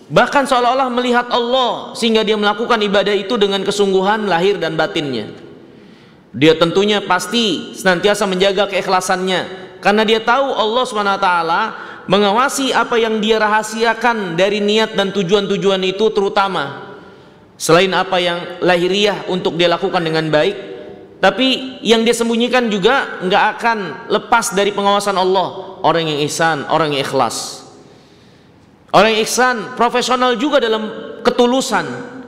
bahkan seolah-olah melihat Allah, sehingga dia melakukan ibadah itu dengan kesungguhan lahir dan batinnya. Dia tentunya pasti senantiasa menjaga keikhlasannya, karena dia tahu Allah SWT mengawasi apa yang dia rahasiakan dari niat dan tujuan-tujuan itu, terutama selain apa yang lahiriah untuk dia lakukan dengan baik, tapi yang dia sembunyikan juga nggak akan lepas dari pengawasan Allah. Orang yang ihsan, orang yang ikhlas, orang yang ihsan profesional juga dalam ketulusan,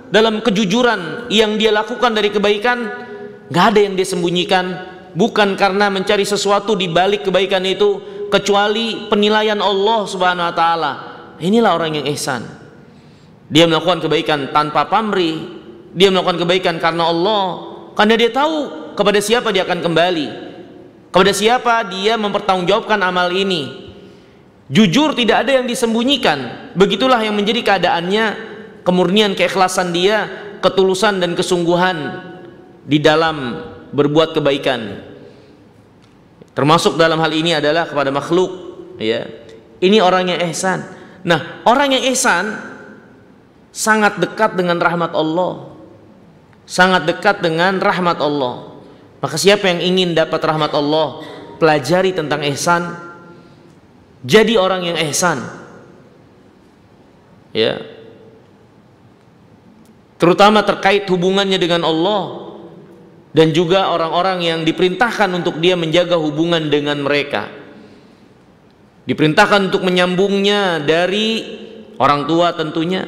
dalam kejujuran yang dia lakukan dari kebaikan. Nggak ada yang dia sembunyikan, bukan karena mencari sesuatu di balik kebaikan itu, kecuali penilaian Allah Subhanahu wa taala. Inilah orang yang ihsan. Dia melakukan kebaikan tanpa pamrih, dia melakukan kebaikan karena Allah, karena dia tahu kepada siapa dia akan kembali, kepada siapa dia mempertanggungjawabkan amal ini. Jujur, tidak ada yang disembunyikan. Begitulah yang menjadi keadaannya, kemurnian keikhlasan dia, ketulusan dan kesungguhan di dalam berbuat kebaikan. Termasuk dalam hal ini adalah kepada makhluk, ya. Ini orang yang ihsan. Nah, orang yang ihsan sangat dekat dengan rahmat Allah, sangat dekat dengan rahmat Allah. Maka siapa yang ingin dapat rahmat Allah, pelajari tentang ihsan, jadi orang yang ihsan, ya, terutama terkait hubungannya dengan Allah, dan juga orang-orang yang diperintahkan untuk dia menjaga hubungan dengan mereka, diperintahkan untuk menyambungnya dari orang tua tentunya,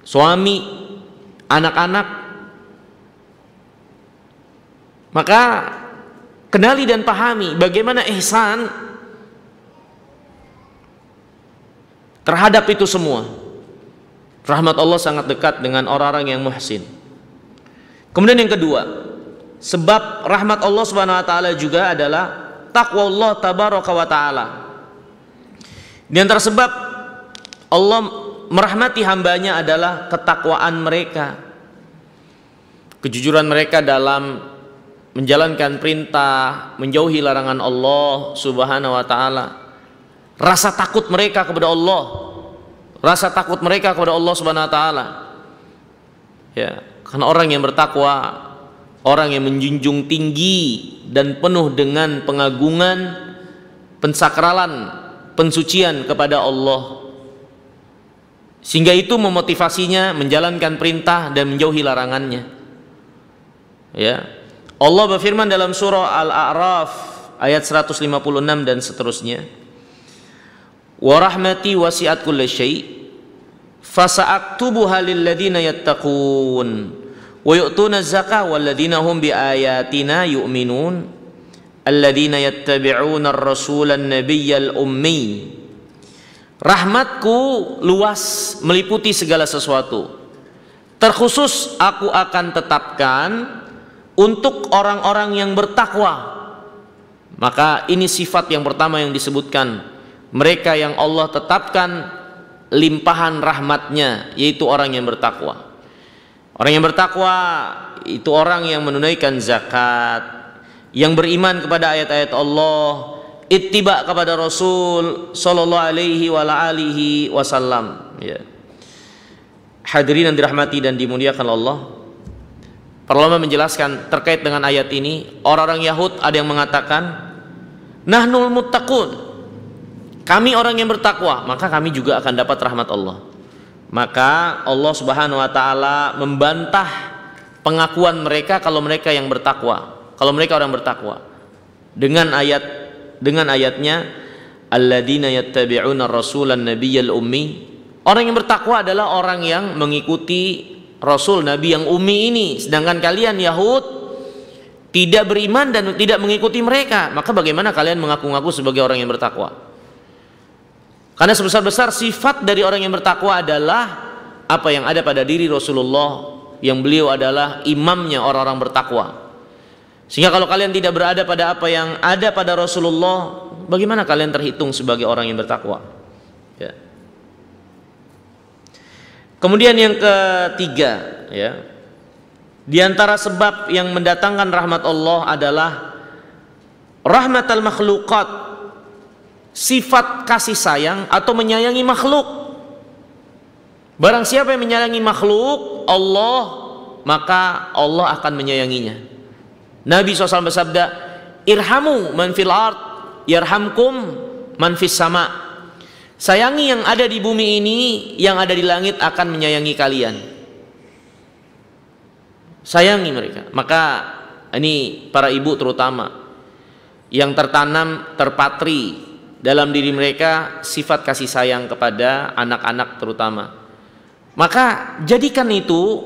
suami, anak-anak. Maka kenali dan pahami bagaimana ihsan terhadap itu semua. Rahmat Allah sangat dekat dengan orang-orang yang muhsin. Kemudian yang kedua, sebab rahmat Allah Subhanahu wa taala juga adalah taqwa Allah tabaraka wa taala. Di antara sebab Allah merahmati hambanya adalah ketakwaan mereka, kejujuran mereka dalam menjalankan perintah, menjauhi larangan Allah Subhanahu wa taala, rasa takut mereka kepada Allah, rasa takut mereka kepada Allah Subhanahu wa taala. Ya, karena orang yang bertakwa, orang yang menjunjung tinggi dan penuh dengan pengagungan, pensakralan, pensucian kepada Allah, sehingga itu memotivasinya menjalankan perintah dan menjauhi larangannya. Ya, Allah berfirman dalam surah Al-A'raf ayat 156 dan seterusnya, wa rahmati wasi'at kulli syai' fasa'aktubuha lil ladzina yattaqun wa yu'tuna zakah wal ladzina hum bi ayatina yu'minun alladzina yattabi'una ar-rasulan nabiyyal ummi. Rahmatku luas meliputi segala sesuatu, terkhusus aku akan tetapkan untuk orang-orang yang bertakwa. Maka ini sifat yang pertama yang disebutkan, mereka yang Allah tetapkan limpahan rahmatnya, yaitu orang yang bertakwa. Orang yang bertakwa itu orang yang menunaikan zakat, yang beriman kepada ayat-ayat Allah, ittiba kepada Rasul sallallahu alaihi wa alihi wasallam. Ya. Hadirin yang dirahmati dan dimuliakan Allah, para ulama menjelaskan terkait dengan ayat ini. Orang-orang Yahud ada yang mengatakan, nahnul muttaqun, kami orang yang bertakwa, maka kami juga akan dapat rahmat Allah. Maka Allah Subhanahu wa taala membantah pengakuan mereka kalau mereka yang bertakwa, kalau mereka orang bertakwa, dengan ayatnya alladzina yattabi'una rasulan nabiyyal ummi. Orang yang bertakwa adalah orang yang mengikuti Rasul Nabi yang ummi ini, sedangkan kalian Yahud tidak beriman dan tidak mengikuti mereka. Maka bagaimana kalian mengaku-ngaku sebagai orang yang bertakwa? Karena sebesar-besar sifat dari orang yang bertakwa adalah apa yang ada pada diri Rasulullah, yang beliau adalah imamnya orang-orang bertakwa. Sehingga kalau kalian tidak berada pada apa yang ada pada Rasulullah, bagaimana kalian terhitung sebagai orang yang bertakwa? Ya. Kemudian yang ketiga, ya, di antara sebab yang mendatangkan rahmat Allah adalah rahmatal makhluqat, sifat kasih sayang atau menyayangi makhluk. Barang siapa yang menyayangi makhluk Allah, maka Allah akan menyayanginya. Nabi SAW bersabda, irhamu man fil ard yarhamkum man fis sama. Sayangi yang ada di bumi ini, yang ada di langit akan menyayangi kalian. Sayangi mereka. Maka ini para ibu terutama yang tertanam, terpatri dalam diri mereka sifat kasih sayang kepada anak-anak terutama. Maka jadikan itu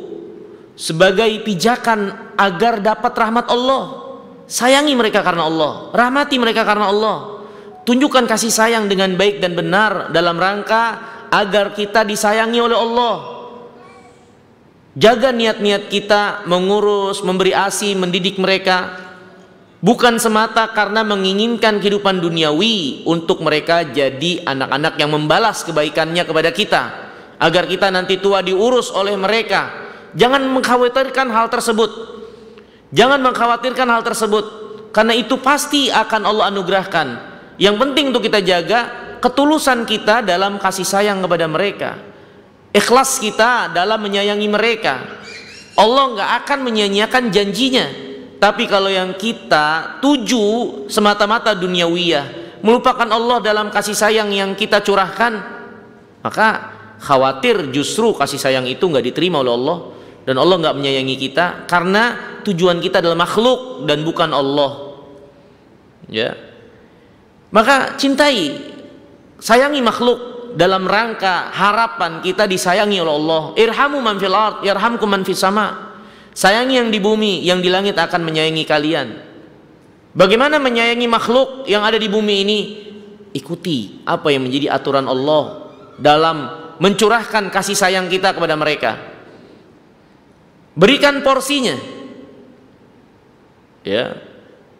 sebagai pijakan agar dapat rahmat Allah. Sayangi mereka karena Allah, rahmati mereka karena Allah. Tunjukkan kasih sayang dengan baik dan benar dalam rangka agar kita disayangi oleh Allah. Jaga niat-niat kita mengurus, memberi ASI, mendidik mereka, bukan semata karena menginginkan kehidupan duniawi untuk mereka jadi anak-anak yang membalas kebaikannya kepada kita, agar kita nanti tua diurus oleh mereka. Jangan mengkhawatirkan hal tersebut. Jangan mengkhawatirkan hal tersebut, karena itu pasti akan Allah anugerahkan. Yang penting untuk kita jaga ketulusan kita dalam kasih sayang kepada mereka, ikhlas kita dalam menyayangi mereka. Allah nggak akan menyia-nyiakan janjinya. Tapi kalau yang kita tuju semata-mata duniawiyah, melupakan Allah dalam kasih sayang yang kita curahkan, maka khawatir justru kasih sayang itu nggak diterima oleh Allah, dan Allah nggak menyayangi kita karena tujuan kita adalah makhluk dan bukan Allah. Ya, maka cintai, sayangi makhluk, dalam rangka harapan kita disayangi oleh Allah. Irhamu man fil ard yarhamkum man fis sama. Sayangi yang di bumi, yang di langit akan menyayangi kalian. Bagaimana menyayangi makhluk yang ada di bumi ini? Ikuti apa yang menjadi aturan Allah dalam mencurahkan kasih sayang kita kepada mereka. Berikan porsinya. Ya.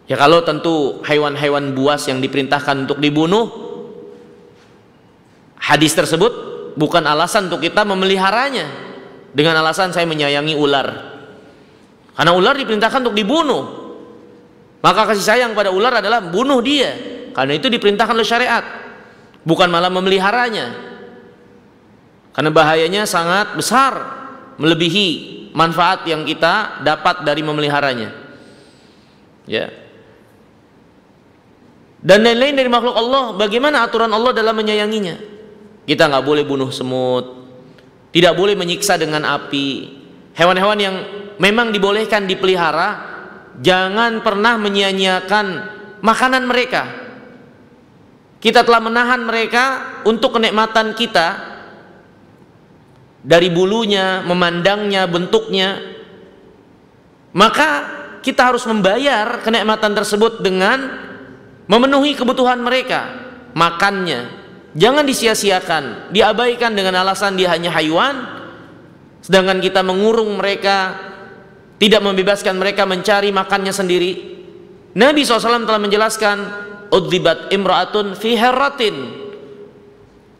Ya kalau tentu hewan-hewan buas yang diperintahkan untuk dibunuh, hadis tersebut bukan alasan untuk kita memeliharanya dengan alasan saya menyayangi ular. Karena ular diperintahkan untuk dibunuh. Maka kasih sayang pada ular adalah bunuh dia. Karena itu diperintahkan oleh syariat. Bukan malah memeliharanya. Karena bahayanya sangat besar, melebihi manfaat yang kita dapat dari memeliharanya. Ya. Dan lain-lain dari makhluk Allah, bagaimana aturan Allah dalam menyayanginya? Kita nggak boleh bunuh semut, tidak boleh menyiksa dengan api. Hewan-hewan yang memang dibolehkan dipelihara, jangan pernah menyia-nyiakan makanan mereka. Kita telah menahan mereka untuk kenikmatan kita, dari bulunya, memandangnya, bentuknya. Maka kita harus membayar kenikmatan tersebut dengan memenuhi kebutuhan mereka, makannya. Jangan disia-siakan, diabaikan dengan alasan dia hanya haywan, sedangkan kita mengurung mereka, tidak membebaskan mereka mencari makannya sendiri. Nabi SAW telah menjelaskan, udzibat imra'atun fi herratin.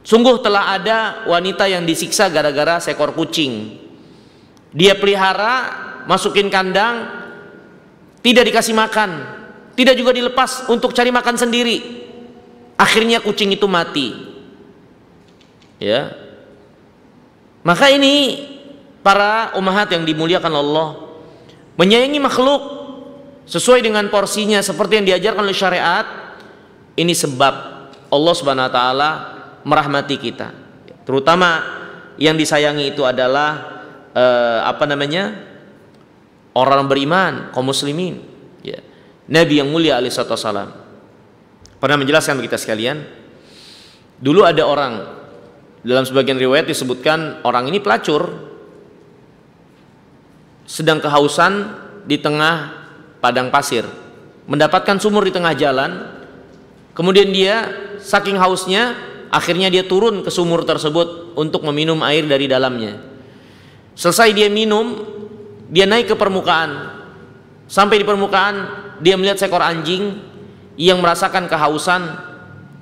Sungguh telah ada wanita yang disiksa gara-gara seekor kucing. Dia pelihara, masukin kandang, tidak dikasih makan, tidak juga dilepas untuk cari makan sendiri. Akhirnya kucing itu mati. Ya. Maka ini para ummahat yang dimuliakan Allah, menyayangi makhluk sesuai dengan porsinya seperti yang diajarkan oleh syariat. Ini sebab Allah Subhanahu wa taala merahmati kita. Terutama yang disayangi itu adalah orang beriman, kaum muslimin. Ya. Nabi yang mulia alaihi wasallam pernah menjelaskan bagi kita sekalian, dulu ada orang, dalam sebagian riwayat disebutkan orang ini pelacur, sedang kehausan di tengah padang pasir, mendapatkan sumur di tengah jalan. Kemudian dia saking hausnya, akhirnya dia turun ke sumur tersebut untuk meminum air dari dalamnya. Selesai dia minum, dia naik ke permukaan. Sampai di permukaan, dia melihat seekor anjing yang merasakan kehausan,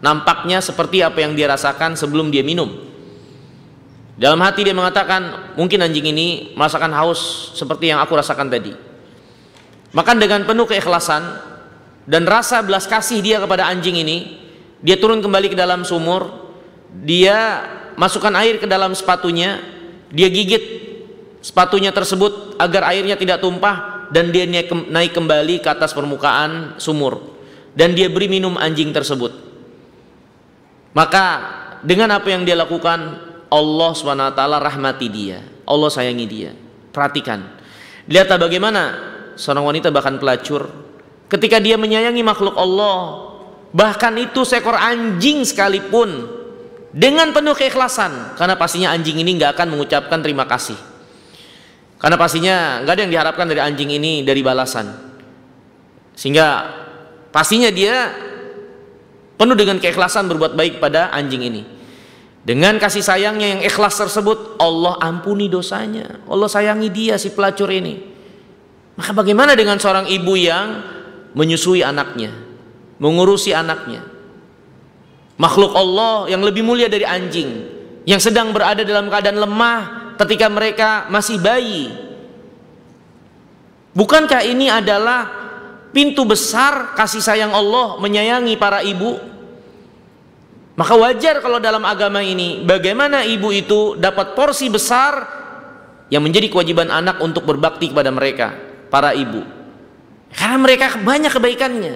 nampaknya seperti apa yang dia rasakan sebelum dia minum. Dalam hati dia mengatakan, mungkin anjing ini merasakan haus seperti yang aku rasakan tadi. Maka dengan penuh keikhlasan dan rasa belas kasih dia kepada anjing ini, dia turun kembali ke dalam sumur, dia masukkan air ke dalam sepatunya, dia gigit sepatunya tersebut agar airnya tidak tumpah, dan dia naik kembali ke atas permukaan sumur, dan dia beri minum anjing tersebut. Maka dengan apa yang dia lakukan, Allah SWT rahmati dia, Allah sayangi dia. Perhatikan, lihatlah bagaimana seorang wanita bahkan pelacur, ketika dia menyayangi makhluk Allah, bahkan itu seekor anjing sekalipun, dengan penuh keikhlasan, karena pastinya anjing ini nggak akan mengucapkan terima kasih, karena pastinya nggak ada yang diharapkan dari anjing ini dari balasan, sehingga pastinya dia penuh dengan keikhlasan berbuat baik pada anjing ini. Dengan kasih sayangnya yang ikhlas tersebut, Allah ampuni dosanya, Allah sayangi dia si pelacur ini. Maka bagaimana dengan seorang ibu yang menyusui anaknya, mengurusi anaknya, makhluk Allah yang lebih mulia dari anjing, yang sedang berada dalam keadaan lemah ketika mereka masih bayi? Bukankah ini adalah pintu besar kasih sayang Allah menyayangi para ibu? Maka wajar kalau dalam agama ini, bagaimana ibu itu dapat porsi besar yang menjadi kewajiban anak untuk berbakti kepada mereka, para ibu, karena mereka banyak kebaikannya.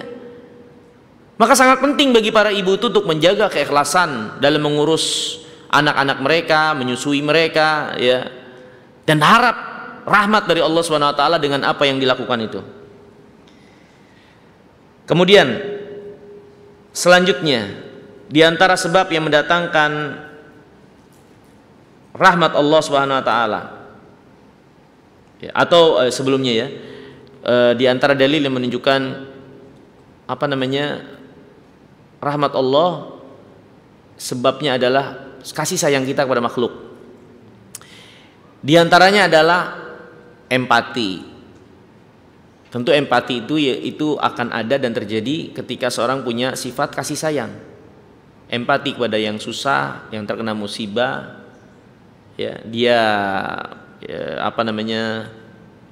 Maka sangat penting bagi para ibu itu untuk menjaga keikhlasan dalam mengurus anak-anak mereka, menyusui mereka, ya, dan harap rahmat dari Allah SWT dengan apa yang dilakukan itu. Kemudian selanjutnya, di antara sebab yang mendatangkan rahmat Allah Subhanahu wa taala. Ya, atau sebelumnya ya, di antara dalil yang menunjukkan rahmat Allah sebabnya adalah kasih sayang kita kepada makhluk. Di antaranya adalah empati. Tentu empati itu akan ada dan terjadi ketika seorang punya sifat kasih sayang. Empati kepada yang susah, yang terkena musibah, ya, dia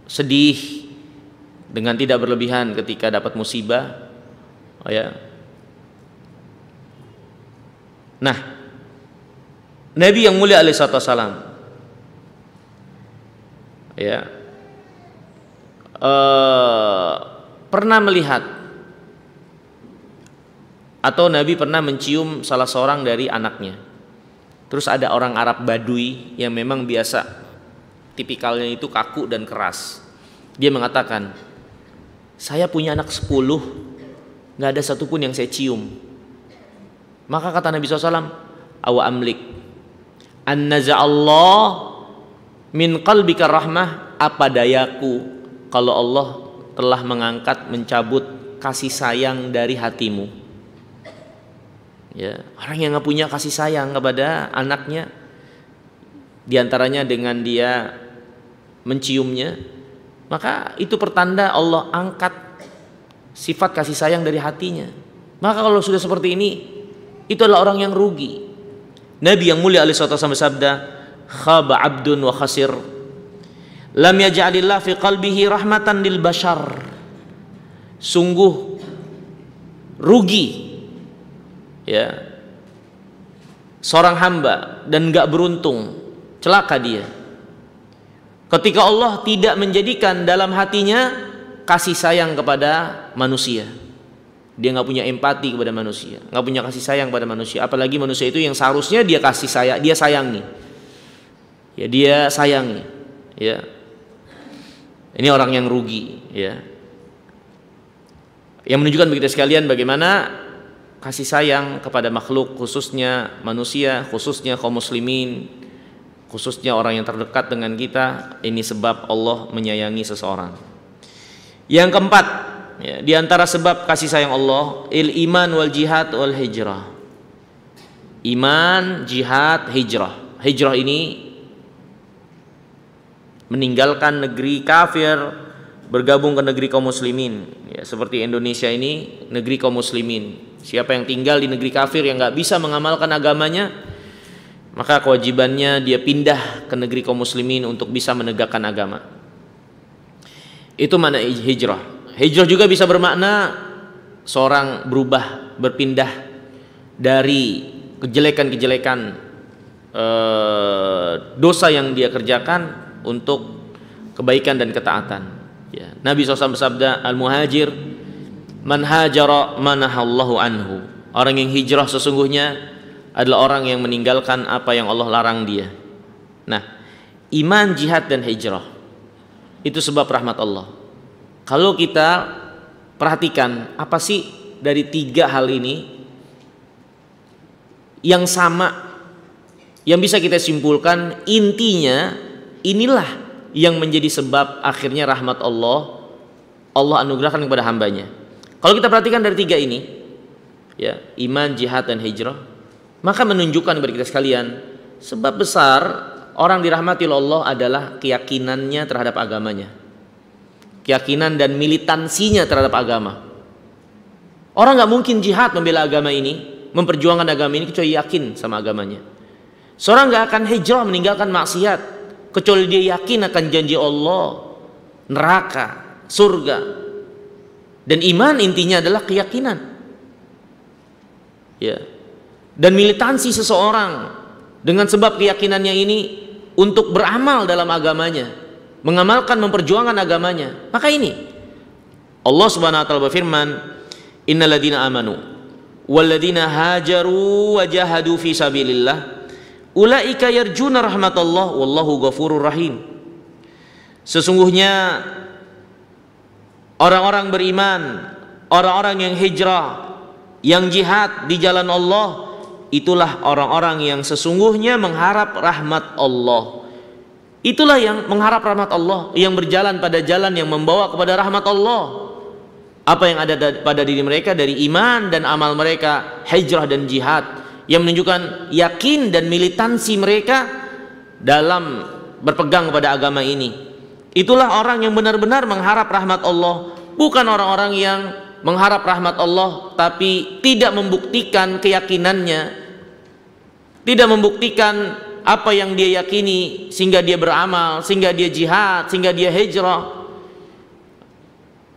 sedih dengan tidak berlebihan ketika dapat musibah, ya. Nah, Nabi yang mulia alaihi wasallam, ya, pernah melihat atau Nabi pernah mencium salah seorang dari anaknya. Terus ada orang Arab Badui yang memang biasa tipikalnya itu kaku dan keras. Dia mengatakan, saya punya anak 10, gak ada satupun yang saya cium. Maka kata Nabi SAW, awa amlik an naza'allah min qalbika rahmah, apa dayaku kalau Allah telah mengangkat, mencabut kasih sayang dari hatimu. Ya, orang yang gak punya kasih sayang kepada anaknya, diantaranya dengan dia menciumnya, maka itu pertanda Allah angkat sifat kasih sayang dari hatinya. Maka kalau sudah seperti ini, itu adalah orang yang rugi. Nabi yang mulia alaihi wasallam bersabda, khaba abdun wa khasir lam yaj'alillah fi qalbihi rahmatan lil bashar. Sungguh rugi, ya, seorang hamba dan gak beruntung, celaka dia ketika Allah tidak menjadikan dalam hatinya kasih sayang kepada manusia. Dia gak punya empati kepada manusia, gak punya kasih sayang kepada manusia, apalagi manusia itu yang seharusnya dia kasih sayang, dia sayangi, ya, dia sayangi, ya. Ini orang yang rugi, ya, yang menunjukkan bagi kita sekalian bagaimana kasih sayang kepada makhluk, khususnya manusia, khususnya kaum muslimin, khususnya orang yang terdekat dengan kita, ini sebab Allah menyayangi seseorang. Yang keempat, ya, di antara sebab kasih sayang Allah, iman wal jihad wal hijrah. Iman, jihad, hijrah. Hijrah ini meninggalkan negeri kafir, bergabung ke negeri kaum muslimin, ya, seperti Indonesia ini negeri kaum muslimin. Siapa yang tinggal di negeri kafir yang gak bisa mengamalkan agamanya, maka kewajibannya dia pindah ke negeri kaum muslimin untuk bisa menegakkan agama. Itu makna hijrah. Hijrah juga bisa bermakna seorang berubah, berpindah dari kejelekan-kejelekan dosa yang dia kerjakan untuk kebaikan dan ketaatan, ya. Nabi SAW bersabda, al-muhajir man hajara manahallahu anhu. Orang yang hijrah sesungguhnya adalah orang yang meninggalkan apa yang Allah larang dia. Nah, iman, jihad, dan hijrah itu sebab rahmat Allah. Kalau kita perhatikan, apa sih dari tiga hal ini yang sama, yang bisa kita simpulkan intinya inilah yang menjadi sebab akhirnya rahmat Allah anugerahkan kepada hambanya. Kalau kita perhatikan dari tiga ini, ya, iman, jihad, dan hijrah, maka menunjukkan kepada kita sekalian sebab besar orang dirahmati Allah adalah keyakinannya terhadap agamanya, keyakinan dan militansinya terhadap agama. Orang gak mungkin jihad membela agama ini, memperjuangkan agama ini kecuali yakin sama agamanya. Seorang gak akan hijrah meninggalkan maksiat kecuali dia yakin akan janji Allah, neraka, surga. Dan iman intinya adalah keyakinan, ya. Dan militansi seseorang dengan sebab keyakinannya ini untuk beramal dalam agamanya, mengamalkan, memperjuangkan agamanya. Maka ini Allah Subhanahu wa taala berfirman, innal ladzina amanu wal ladzina hajaru wa jahadu fi sabilillah ulaika yarjuna rahmatallah wallahu ghafurur rahim. Sesungguhnya orang-orang beriman, orang-orang yang hijrah, yang jihad di jalan Allah, itulah orang-orang yang sesungguhnya mengharap rahmat Allah. Itulah yang mengharap rahmat Allah, yang berjalan pada jalan yang membawa kepada rahmat Allah. Apa yang ada pada diri mereka dari iman dan amal mereka, hijrah dan jihad, yang menunjukkan yakin dan militansi mereka dalam berpegang kepada agama ini. Itulah orang yang benar-benar mengharap rahmat Allah, bukan orang-orang yang mengharap rahmat Allah tapi tidak membuktikan keyakinannya, tidak membuktikan apa yang dia yakini sehingga dia beramal, sehingga dia jihad, sehingga dia hijrah.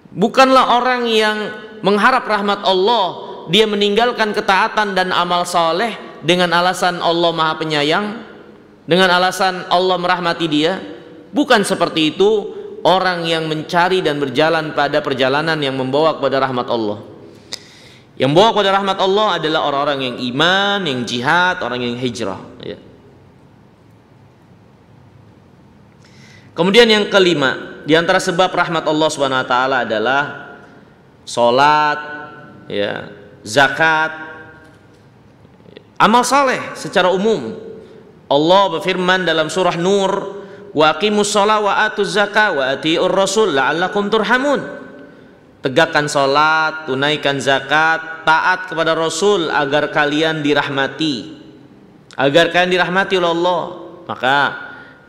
Bukanlah orang yang mengharap rahmat Allah, dia meninggalkan ketaatan dan amal soleh dengan alasan Allah Maha Penyayang, dengan alasan Allah merahmati dia. Bukan seperti itu orang yang mencari dan berjalan pada perjalanan yang membawa kepada rahmat Allah. Yang membawa kepada rahmat Allah adalah orang-orang yang iman, yang jihad, orang yang hijrah, ya. Kemudian yang kelima, di antara sebab rahmat Allah Subhanahu wa taala adalah salat, ya, zakat, amal saleh secara umum. Allah berfirman dalam surah Nur, wa aqimus shalah wa atuz zakah wa atiur rasul la'allakum turhamun. Tegakkan salat, tunaikan zakat, taat kepada Rasul agar kalian dirahmati. Agar kalian dirahmati oleh Allah. Maka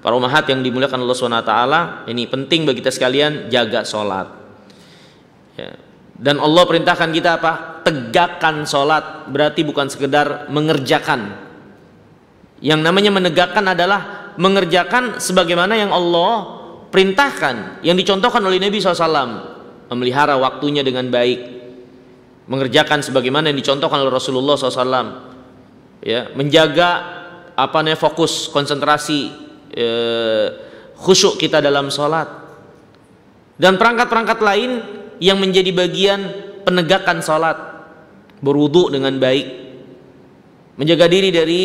para ummahat yang dimuliakan Allah SWT, ini penting bagi kita sekalian, jaga sholat, ya. Dan Allah perintahkan kita apa? Tegakkan sholat. Berarti bukan sekedar mengerjakan. Yang namanya menegakkan adalah mengerjakan sebagaimana yang Allah perintahkan, yang dicontohkan oleh Nabi SAW. Memelihara waktunya dengan baik, mengerjakan sebagaimana yang dicontohkan oleh Rasulullah SAW, ya. Menjaga fokus, konsentrasi, khusyuk kita dalam sholat, dan perangkat-perangkat lain yang menjadi bagian penegakan sholat. Berwudu dengan baik, menjaga diri dari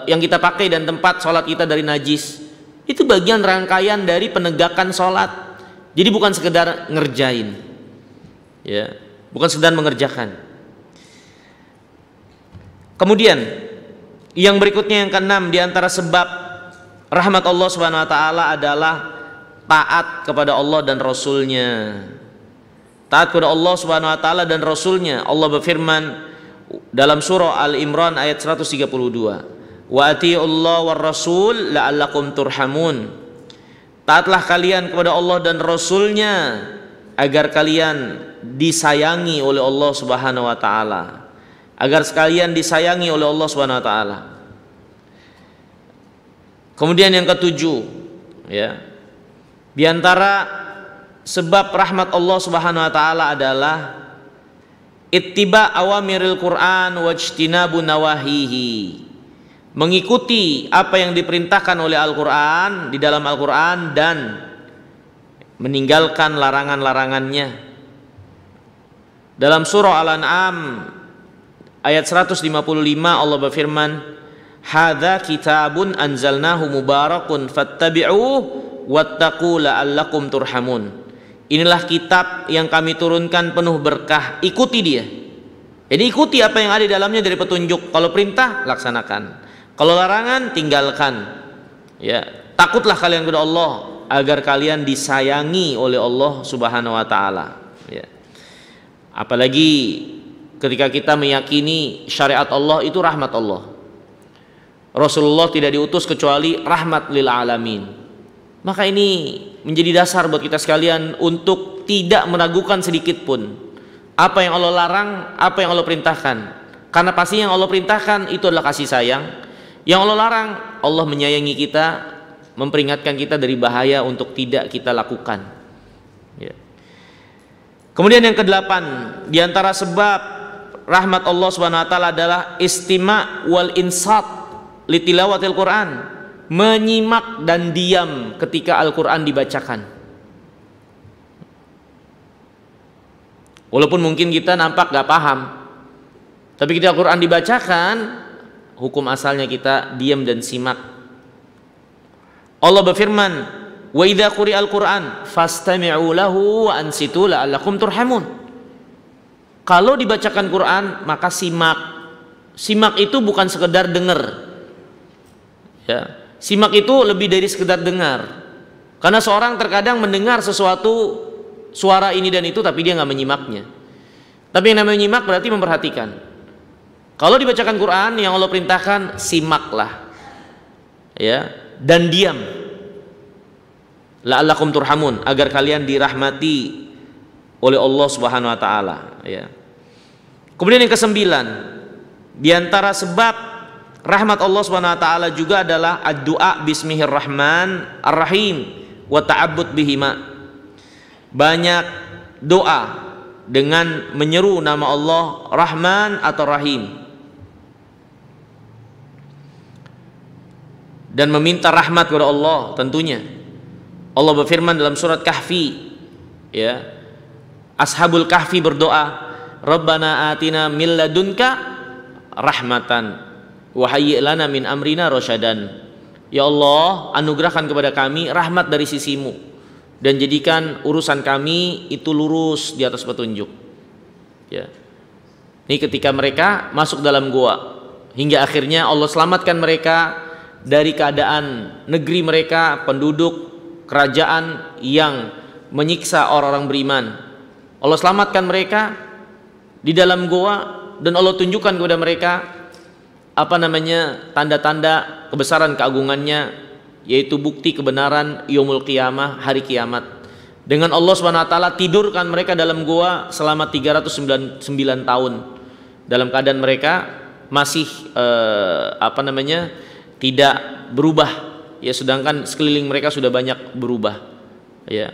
yang kita pakai dan tempat sholat kita dari najis. Itu bagian rangkaian dari penegakan sholat. Jadi bukan sekedar ngerjain, ya, bukan sekedar mengerjakan. Kemudian yang berikutnya, yang keenam, di antara sebab rahmat Allah Subhanahu wa taala adalah taat kepada Allah dan Rasulnya. Taat kepada Allah Subhanahu wa taala dan Rasulnya. Allah berfirman dalam surah Al-Imran ayat 132, wa atiullaha war rasul la'allakum turhamun. Taatlah kalian kepada Allah dan Rasulnya agar kalian disayangi oleh Allah Subhanahu wa taala. Agar sekalian disayangi oleh Allah Subhanahu wa taala. Kemudian yang ketujuh, ya, di antara sebab rahmat Allah Subhanahu wa taala adalah ittiba awamiril Quran wajtinabu nawahihi. Mengikuti apa yang diperintahkan oleh Al-Quran, di dalam Al-Quran, dan meninggalkan larangan-larangannya. Dalam surah Al-An'am ayat 155 Allah berfirman, hadza kitabun anzalnahu mubarakun fattabi'uhu wattaqu la'allakum turhamun. Inilah kitab yang kami turunkan penuh berkah, ikuti dia. Jadi ikuti apa yang ada di dalamnya dari petunjuk. Kalau perintah, laksanakan. Kalau larangan, tinggalkan. Ya, takutlah kalian kepada Allah agar kalian disayangi oleh Allah Subhanahu wa taala. Ya. Apalagi ketika kita meyakini syariat Allah itu rahmat Allah. Rasulullah tidak diutus kecuali rahmat lil alamin. Maka ini menjadi dasar buat kita sekalian untuk tidak meragukan sedikit pun apa yang Allah larang, apa yang Allah perintahkan. Karena pasti yang Allah perintahkan itu adalah kasih sayang. Yang Allah larang, Allah menyayangi kita, memperingatkan kita dari bahaya untuk tidak kita lakukan, ya. Kemudian yang kedelapan, di antara sebab rahmat Allah Subhanahu wa taala adalah istima' wal insat li tilawatil Quran. Menyimak dan diam ketika Al-Quran dibacakan. Walaupun mungkin kita nampak gak paham, tapi ketika Al-Quran dibacakan, hukum asalnya kita diam dan simak. Allah berfirman, wa idza quri'al Qur'an fastami'u lahu wa ansitu la'allakum turhamun. Kalau dibacakan Quran, maka simak Simak itu bukan sekedar dengar. Ya, simak itu lebih dari sekedar dengar. Karena seorang terkadang mendengar sesuatu suara ini dan itu tapi dia nggak menyimaknya. Tapi yang namanya menyimak berarti memperhatikan. Kalau dibacakan Quran yang Allah perintahkan simaklah, ya, dan diam. La'allakum turhamun, agar kalian dirahmati oleh Allah Subhanahu wa taala, ya. Kemudian yang kesembilan, di antara sebab rahmat Allah Subhanahu wa taala juga adalah ad-du'a bismillahirrahman ar-rahim wa ta'abbud bihima. Banyak doa dengan menyeru nama Allah Rahman atau Rahim dan meminta rahmat kepada Allah tentunya. Allah berfirman dalam surat Kahfi, ya, Ashabul Kahfi berdoa, Rabbana atina min ladunka rahmatan wa hayyi' lana min amrina rasyadan. Ya Allah, anugerahkan kepada kami rahmat dari sisimu dan jadikan urusan kami itu lurus di atas petunjuk. Ya. Ini ketika mereka masuk dalam gua, hingga akhirnya Allah selamatkan mereka dari keadaan negeri mereka, penduduk kerajaan yang menyiksa orang-orang beriman. Allah selamatkan mereka di dalam gua dan Allah tunjukkan kepada mereka tanda-tanda kebesaran keagungannya, yaitu bukti kebenaran yaumul qiyamah, hari kiamat. Dengan Allah Subhanahu wa taala tidurkan mereka dalam gua selama 309 tahun dalam keadaan mereka masih tidak berubah, ya, sedangkan sekeliling mereka sudah banyak berubah, ya.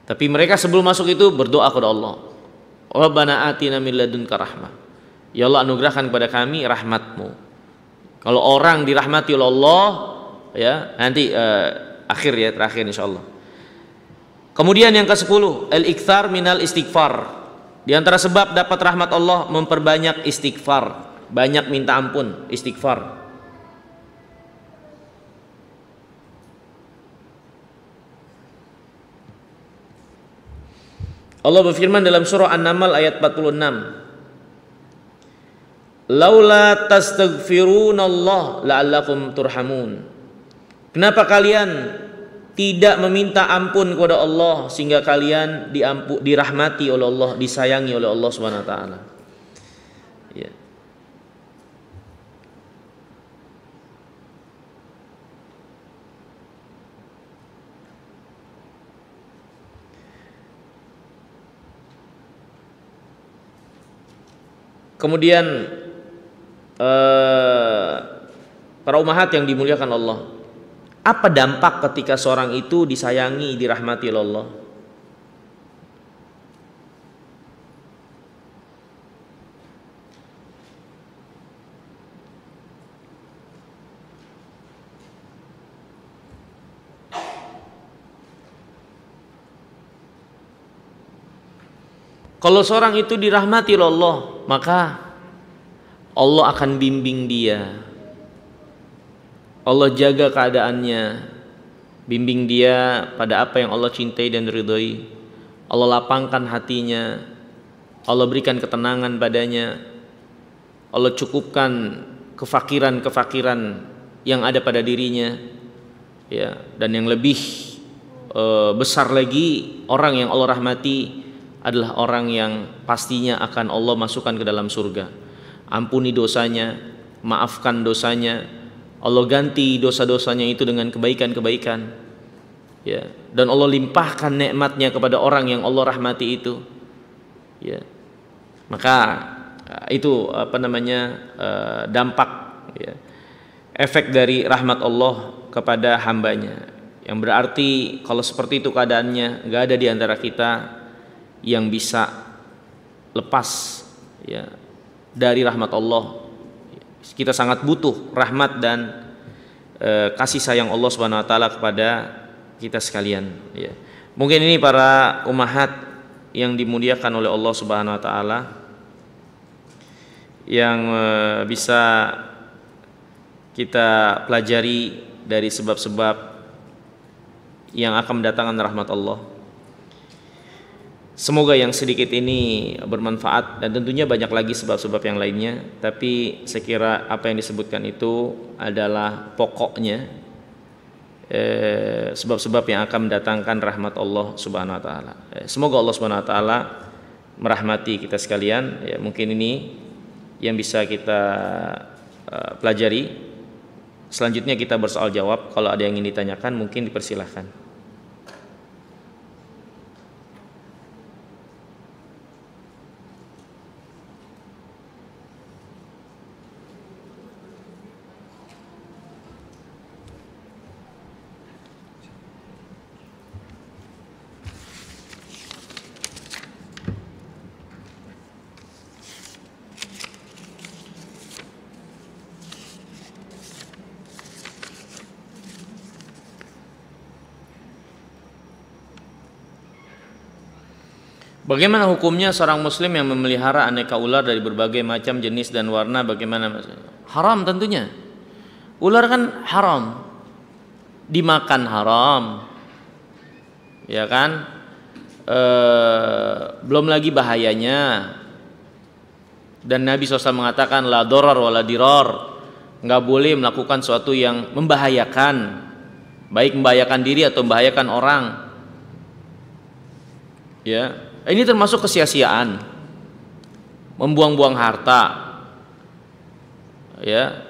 Tapi mereka sebelum masuk itu berdoa kepada Allah, Rabbana atina min ladunka rahmah, ya Allah anugerahkan kepada kami rahmatmu. Kalau orang dirahmati oleh Allah, ya, nanti terakhir insyaallah. Kemudian yang ke-10, al-iktsar minal istighfar. Di antara sebab dapat rahmat Allah memperbanyak istighfar, banyak minta ampun, istighfar. Allah berfirman dalam surah An-Naml ayat 46, laula tastaghfirunallah la'allakum turhamun. Kenapa kalian tidak meminta ampun kepada Allah sehingga kalian dirahmati oleh Allah, disayangi oleh Allah Subhanahu wa taala. Ya. Kemudian para ummahat yang dimuliakan Allah, apa dampak ketika seorang itu disayangi, dirahmati oleh Allah? Kalau seorang itu dirahmati oleh Allah, maka Allah akan bimbing dia. Allah jaga keadaannya, bimbing dia pada apa yang Allah cintai dan ridhoi. Allah lapangkan hatinya, Allah berikan ketenangan padanya, Allah cukupkan kefakiran-kefakiran yang ada pada dirinya, ya. Dan yang lebih besar lagi, orang yang Allah rahmati adalah orang yang pastinya akan Allah masukkan ke dalam surga. Ampuni dosanya, maafkan dosanya, Allah ganti dosa-dosanya itu dengan kebaikan-kebaikan, ya. Dan Allah limpahkan nikmatnya kepada orang yang Allah rahmati itu, ya. Maka itu dampak, ya, efek dari rahmat Allah kepada hambanya. Yang berarti kalau seperti itu keadaannya, nggak ada di antara kita yang bisa lepas, ya, dari rahmat Allah. Kita sangat butuh rahmat dan kasih sayang Allah Subhanahu wa taala kepada kita sekalian, ya. Mungkin ini para ummahat yang dimuliakan oleh Allah Subhanahu wa taala yang bisa kita pelajari dari sebab-sebab yang akan mendatangkan rahmat Allah. Semoga yang sedikit ini bermanfaat, dan tentunya banyak lagi sebab-sebab yang lainnya, tapi saya kira apa yang disebutkan itu adalah pokoknya sebab-sebab yang akan mendatangkan rahmat Allah Subhanahu wa taala. Semoga Allah Subhanahu wa taala merahmati kita sekalian. Ya, mungkin ini yang bisa kita pelajari. Selanjutnya kita bersoal jawab. Kalau ada yang ingin ditanyakan mungkin dipersilahkan. Bagaimana hukumnya seorang muslim yang memelihara aneka ular dari berbagai macam jenis dan warna? Bagaimana? Haram tentunya. Ular kan haram, dimakan haram, ya kan? Belum lagi bahayanya. Dan Nabi SAW mengatakan la dorar wa la dirar, nggak boleh melakukan sesuatu yang membahayakan, baik membahayakan diri atau membahayakan orang. Ya. Ini termasuk kesia-siaan, membuang-buang harta, ya.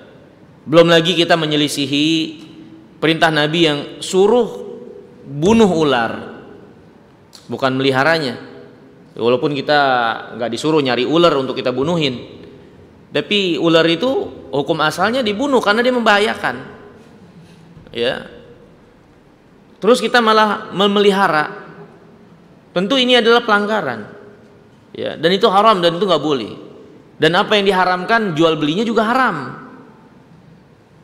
Belum lagi kita menyelisihi perintah Nabi yang suruh bunuh ular, bukan meliharanya. Walaupun kita nggak disuruh nyari ular untuk kita bunuhin, tapi ular itu hukum asalnya dibunuh karena dia membahayakan, ya. Terus kita malah memelihara. Tentu ini adalah pelanggaran, ya, dan itu haram dan itu nggak boleh. Dan apa yang diharamkan, jual belinya juga haram.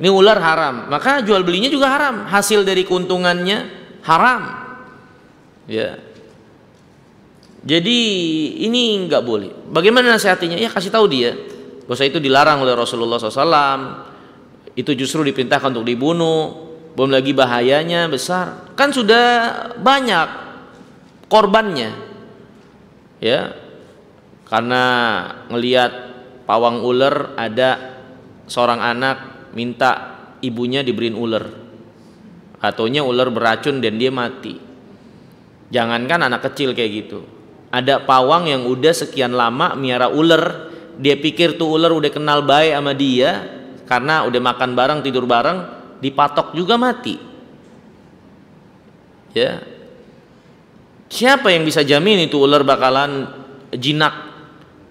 Ini ular haram, maka jual belinya juga haram. Hasil dari keuntungannya haram, ya. Jadi ini nggak boleh. Bagaimana nasihatinya? Ya kasih tahu dia bahwa itu dilarang oleh Rasulullah SAW. Itu justru diperintahkan untuk dibunuh. Belum lagi bahayanya besar. Kan sudah banyak korbannya, ya, karena ngelihat pawang ular, ada seorang anak minta ibunya diberiin ular, ataunya ular beracun dan dia mati. Jangankan anak kecil kayak gitu, ada pawang yang udah sekian lama miara ular, dia pikir tuh ular udah kenal baik sama dia karena udah makan bareng, tidur bareng, dipatok juga mati, ya. Siapa yang bisa jamin itu ular bakalan jinak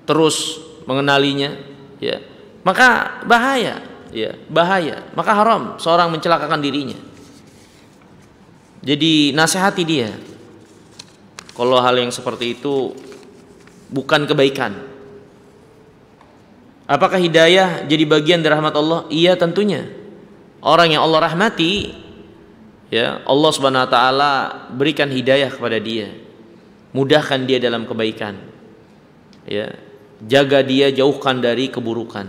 terus mengenalinya, ya. Maka bahaya, ya, bahaya. Maka haram seorang mencelakakan dirinya. Jadi nasihati dia kalau hal yang seperti itu bukan kebaikan. Apakah hidayah jadi bagian dari rahmat Allah? Iya, tentunya. Orang yang Allah rahmati, ya, Allah Subhanahu wa taala berikan hidayah kepada dia, mudahkan dia dalam kebaikan, ya, jaga dia, jauhkan dari keburukan.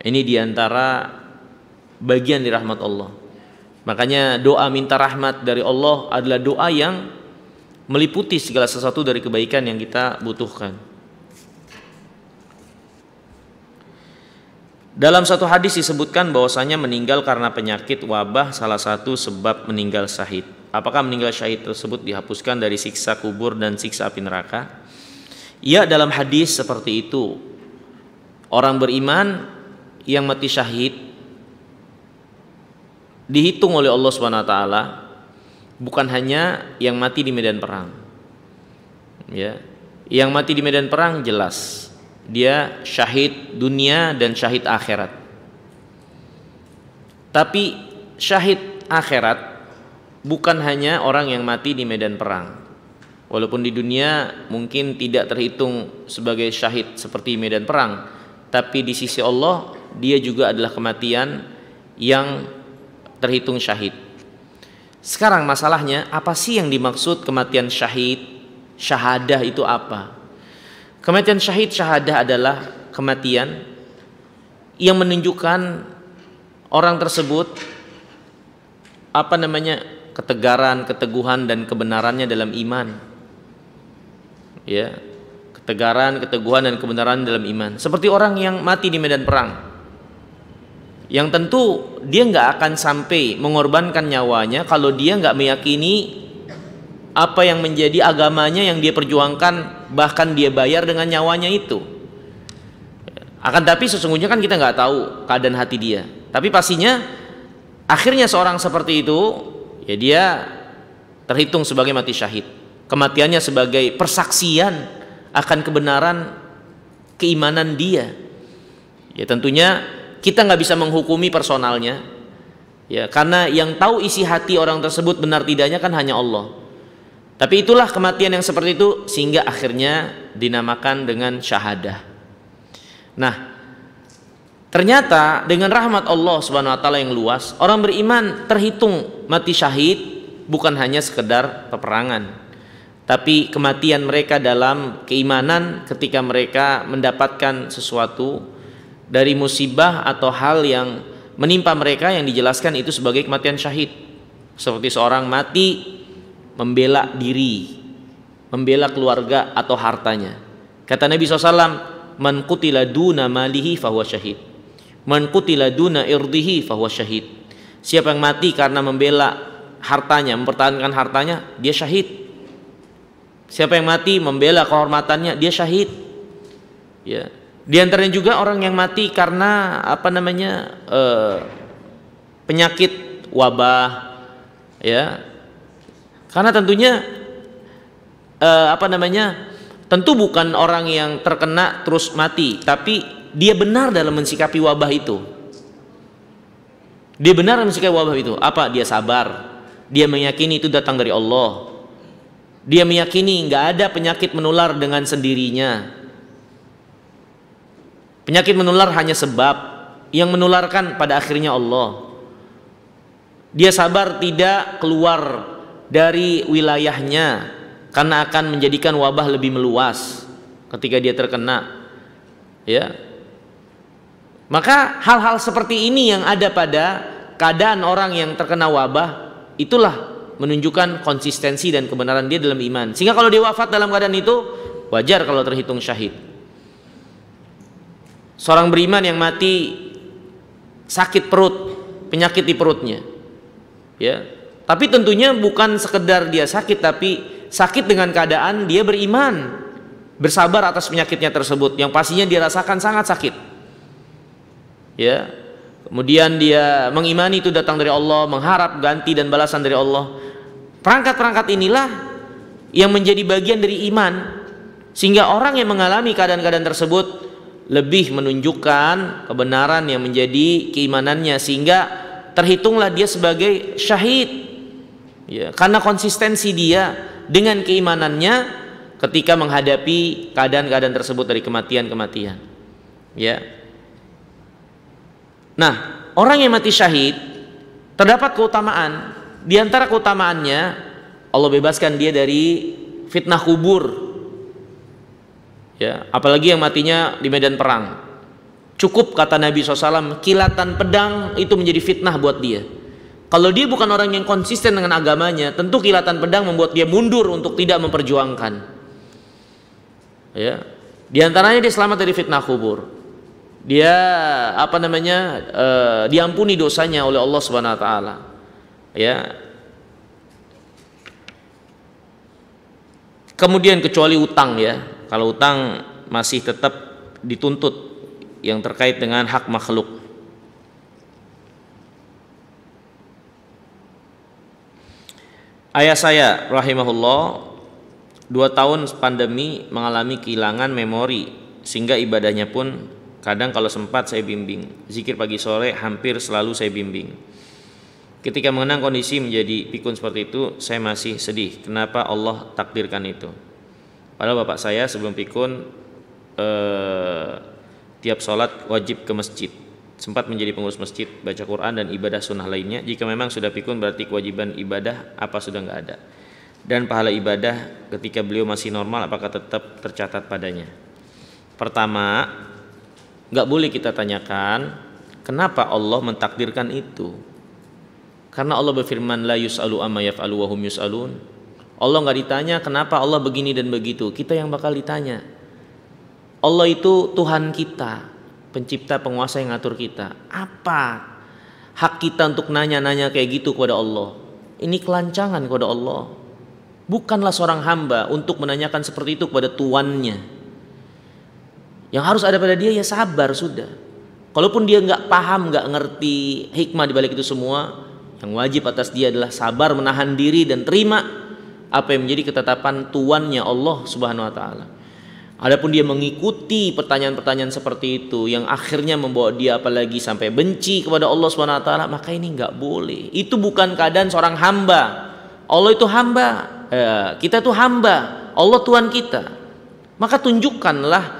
Ini diantara bagian dari rahmat Allah. Makanya doa minta rahmat dari Allah adalah doa yang meliputi segala sesuatu dari kebaikan yang kita butuhkan. Dalam satu hadis disebutkan bahwasanya meninggal karena penyakit wabah salah satu sebab meninggal syahid. Apakah meninggal syahid tersebut dihapuskan dari siksa kubur dan siksa api neraka? Ya, dalam hadis seperti itu. Orang beriman yang mati syahid dihitung oleh Allah Subhanahu wa taala bukan hanya yang mati di medan perang. Ya. Yang mati di medan perang jelas dia syahid dunia dan syahid akhirat. Tapi syahid akhirat bukan hanya orang yang mati di medan perang. Walaupun di dunia mungkin tidak terhitung sebagai syahid seperti medan perang, tapi di sisi Allah dia juga adalah kematian yang terhitung syahid. Sekarang masalahnya, apa sih yang dimaksud kematian syahid? Syahadah itu apa? Kematian syahid, syahadah adalah kematian yang menunjukkan orang tersebut ketegaran, keteguhan dan kebenarannya dalam iman. ya, ketegaran, keteguhan dan kebenaran dalam iman. Seperti orang yang mati di medan perang, yang tentu dia nggak akan sampai mengorbankan nyawanya kalau dia nggak meyakini apa yang menjadi agamanya yang dia perjuangkan, bahkan dia bayar dengan nyawanya itu. Akan tapi sesungguhnya kan kita nggak tahu keadaan hati dia. Tapi pastinya akhirnya seorang seperti itu, ya dia terhitung sebagai mati syahid. Kematiannya sebagai persaksian akan kebenaran keimanan dia. Ya tentunya kita nggak bisa menghukumi personalnya, ya karena yang tahu isi hati orang tersebut benar tidaknya kan hanya Allah. Tapi itulah kematian yang seperti itu sehingga akhirnya dinamakan dengan syahadah. Nah, ternyata dengan rahmat Allah Subhanahu wa taala yang luas, orang beriman terhitung mati syahid bukan hanya sekedar peperangan, tapi kematian mereka dalam keimanan ketika mereka mendapatkan sesuatu dari musibah atau hal yang menimpa mereka yang dijelaskan itu sebagai kematian syahid. Seperti seorang mati membela diri, membela keluarga atau hartanya. Kata Nabi SAW, man qutila duna malihi fahuwa syahid, man qutila duna irdihi fahuwa syahid. Siapa yang mati karena membela hartanya, mempertahankan hartanya, dia syahid. Siapa yang mati membela kehormatannya, dia syahid. Ya. Di antaranya juga orang yang mati karena penyakit wabah, ya. Karena tentunya tentu bukan orang yang terkena terus mati, tapi dia benar dalam mensikapi wabah itu. Dia benar dalam mensikapi wabah itu. Apa? Dia sabar. Dia meyakini itu datang dari Allah. Dia meyakini nggak ada penyakit menular dengan sendirinya. Penyakit menular hanya sebab, yang menularkan pada akhirnya Allah. Dia sabar tidak keluar dari wilayahnya karena akan menjadikan wabah lebih meluas ketika dia terkena, ya. Maka hal-hal seperti ini yang ada pada keadaan orang yang terkena wabah, itulah menunjukkan konsistensi dan kebenaran dia dalam iman. Sehingga kalau dia wafat dalam keadaan itu, wajar kalau terhitung syahid. Seorang beriman yang mati sakit perut, penyakit di perutnya, ya. Tapi tentunya bukan sekedar dia sakit, tapi sakit dengan keadaan dia beriman, bersabar atas penyakitnya tersebut yang pastinya dia rasakan sangat sakit. Ya. Kemudian dia mengimani itu datang dari Allah, mengharap ganti dan balasan dari Allah. Perangkat-perangkat inilah yang menjadi bagian dari iman, sehingga orang yang mengalami keadaan-keadaan tersebut lebih menunjukkan kebenaran yang menjadi keimanannya, sehingga terhitunglah dia sebagai syahid. Ya, karena konsistensi dia dengan keimanannya ketika menghadapi keadaan-keadaan tersebut dari kematian-kematian. Ya. Nah, orang yang mati syahid terdapat keutamaan. Di antara keutamaannya, Allah bebaskan dia dari fitnah kubur. Ya, apalagi yang matinya di medan perang. Cukup kata Nabi SAW, kilatan pedang itu menjadi fitnah buat dia. Kalau dia bukan orang yang konsisten dengan agamanya, tentu kilatan pedang membuat dia mundur untuk tidak memperjuangkan. Ya, di antaranya dia selamat dari fitnah kubur. Dia diampuni dosanya oleh Allah Subhanahu wa taala. Ya. Kemudian kecuali utang, ya. Kalau utang masih tetap dituntut yang terkait dengan hak makhluk. Ayah saya rahimahullah 2 tahun pandemi mengalami kehilangan memori, sehingga ibadahnya pun kadang kalau sempat saya bimbing. Zikir pagi sore hampir selalu saya bimbing. Ketika mengenang kondisi menjadi pikun seperti itu, saya masih sedih. Kenapa Allah takdirkan itu? Padahal bapak saya sebelum pikun tiap sholat wajib ke masjid. Sempat menjadi pengurus masjid, baca Quran dan ibadah sunnah lainnya. Jika memang sudah pikun berarti kewajiban ibadah apa sudah nggak ada? Dan pahala ibadah ketika beliau masih normal apakah tetap tercatat padanya? Pertama, nggak boleh kita tanyakan kenapa Allah mentakdirkan itu. Karena Allah berfirman, la yus'alu amma yaf'alu wa hum yus'alun. Allah nggak ditanya kenapa Allah begini dan begitu, kita yang bakal ditanya. Allah itu Tuhan kita, pencipta, penguasa yang ngatur kita. Apa hak kita untuk nanya-nanya kayak gitu kepada Allah? Ini kelancangan kepada Allah. Bukanlah seorang hamba untuk menanyakan seperti itu kepada tuannya. Yang harus ada pada dia ya sabar sudah. Kalaupun dia nggak paham, nggak ngerti hikmah di balik itu semua, yang wajib atas dia adalah sabar, menahan diri dan terima apa yang menjadi ketetapan tuannya Allah Subhanahu wa taala. Adapun dia mengikuti pertanyaan-pertanyaan seperti itu yang akhirnya membawa dia apalagi sampai benci kepada Allah Subhanahu wa taala, maka ini nggak boleh. Itu bukan keadaan seorang hamba. Allah itu hamba, kita itu hamba, Allah Tuhan kita. Maka tunjukkanlah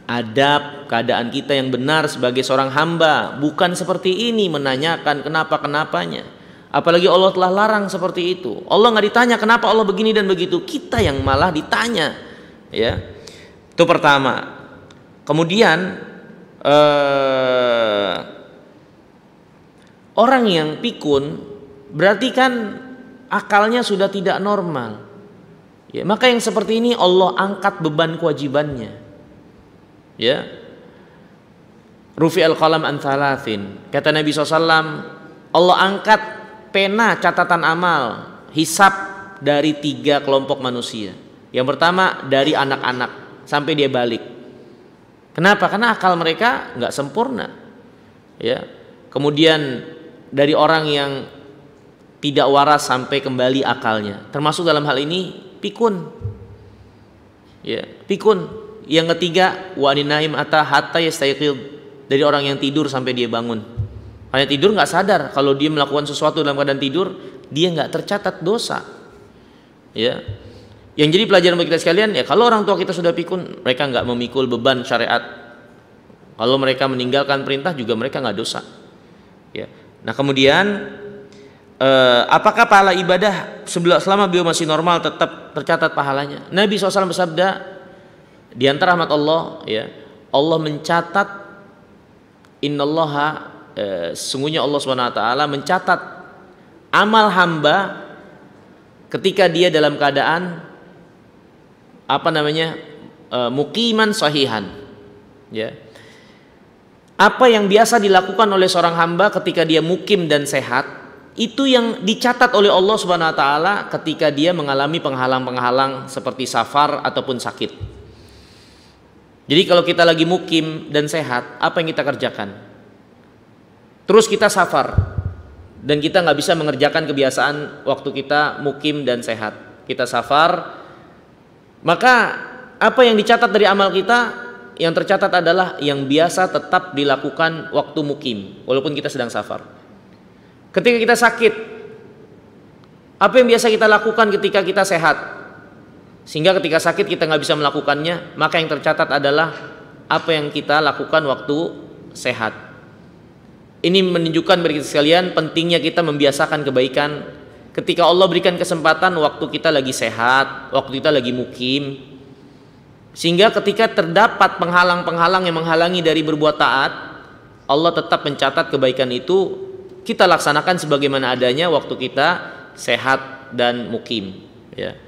adab keadaan kita yang benar sebagai seorang hamba, bukan seperti ini menanyakan kenapa-kenapanya. Apalagi Allah telah larang seperti itu. Allah nggak ditanya kenapa Allah begini dan begitu, kita yang malah ditanya, ya. Itu pertama. Kemudian orang yang pikun berarti kan akalnya sudah tidak normal. Ya, maka yang seperti ini Allah angkat beban kewajibannya. Ya. Rufi'al qalam an thalathin. Kata Nabi SAW, Allah angkat pena catatan amal, hisab dari 3 kelompok manusia. Yang pertama dari anak-anak sampai dia balik. Kenapa? Karena akal mereka nggak sempurna. Ya. Kemudian dari orang yang tidak waras sampai kembali akalnya. Termasuk dalam hal ini pikun. Ya, pikun. Yang ketiga wa ninaim hatta yastayqid, dari orang yang tidur sampai dia bangun. Hanya tidur nggak sadar kalau dia melakukan sesuatu dalam keadaan tidur, dia nggak tercatat dosa. Ya. Yang jadi pelajaran bagi kita sekalian, ya kalau orang tua kita sudah pikun, mereka nggak memikul beban syariat. Kalau mereka meninggalkan perintah juga mereka nggak dosa. Ya. Nah kemudian apakah pahala ibadah selama beliau masih normal tetap tercatat pahalanya? Nabi SAW bersabda, di antara rahmat Allah, ya Allah mencatat, innallaha, sesungguhnya Allah SWT mencatat amal hamba ketika dia dalam keadaan muqiman sahihan. Ya. Apa yang biasa dilakukan oleh seorang hamba ketika dia mukim dan sehat, itu yang dicatat oleh Allah Subhanahu wa taala ketika dia mengalami penghalang-penghalang seperti safar ataupun sakit. Jadi kalau kita lagi mukim dan sehat, apa yang kita kerjakan? Terus kita safar dan kita nggak bisa mengerjakan kebiasaan waktu kita mukim dan sehat. Kita safar, maka apa yang dicatat dari amal kita, yang tercatat adalah yang biasa tetap dilakukan waktu mukim walaupun kita sedang safar. Ketika kita sakit, apa yang biasa kita lakukan ketika kita sehat, sehingga ketika sakit kita nggak bisa melakukannya, maka yang tercatat adalah apa yang kita lakukan waktu sehat. Ini menunjukkan bagi kita sekalian pentingnya kita membiasakan kebaikan. Ketika Allah berikan kesempatan waktu kita lagi sehat, waktu kita lagi mukim, sehingga ketika terdapat penghalang-penghalang yang menghalangi dari berbuat taat, Allah tetap mencatat kebaikan itu kita laksanakan sebagaimana adanya waktu kita sehat dan mukim. Ya.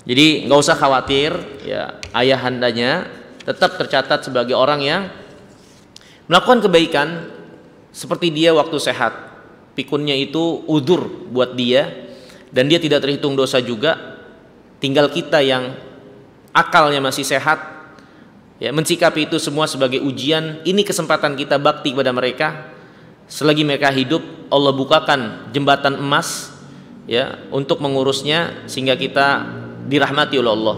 Jadi nggak usah khawatir, ya ayahandanya tetap tercatat sebagai orang yang melakukan kebaikan seperti dia waktu sehat. Pikunnya itu udzur buat dia dan dia tidak terhitung dosa juga. Tinggal kita yang akalnya masih sehat, ya mensikapi itu semua sebagai ujian. Ini kesempatan kita bakti kepada mereka. Selagi mereka hidup, Allah bukakan jembatan emas, ya untuk mengurusnya sehingga kita dirahmati oleh Allah.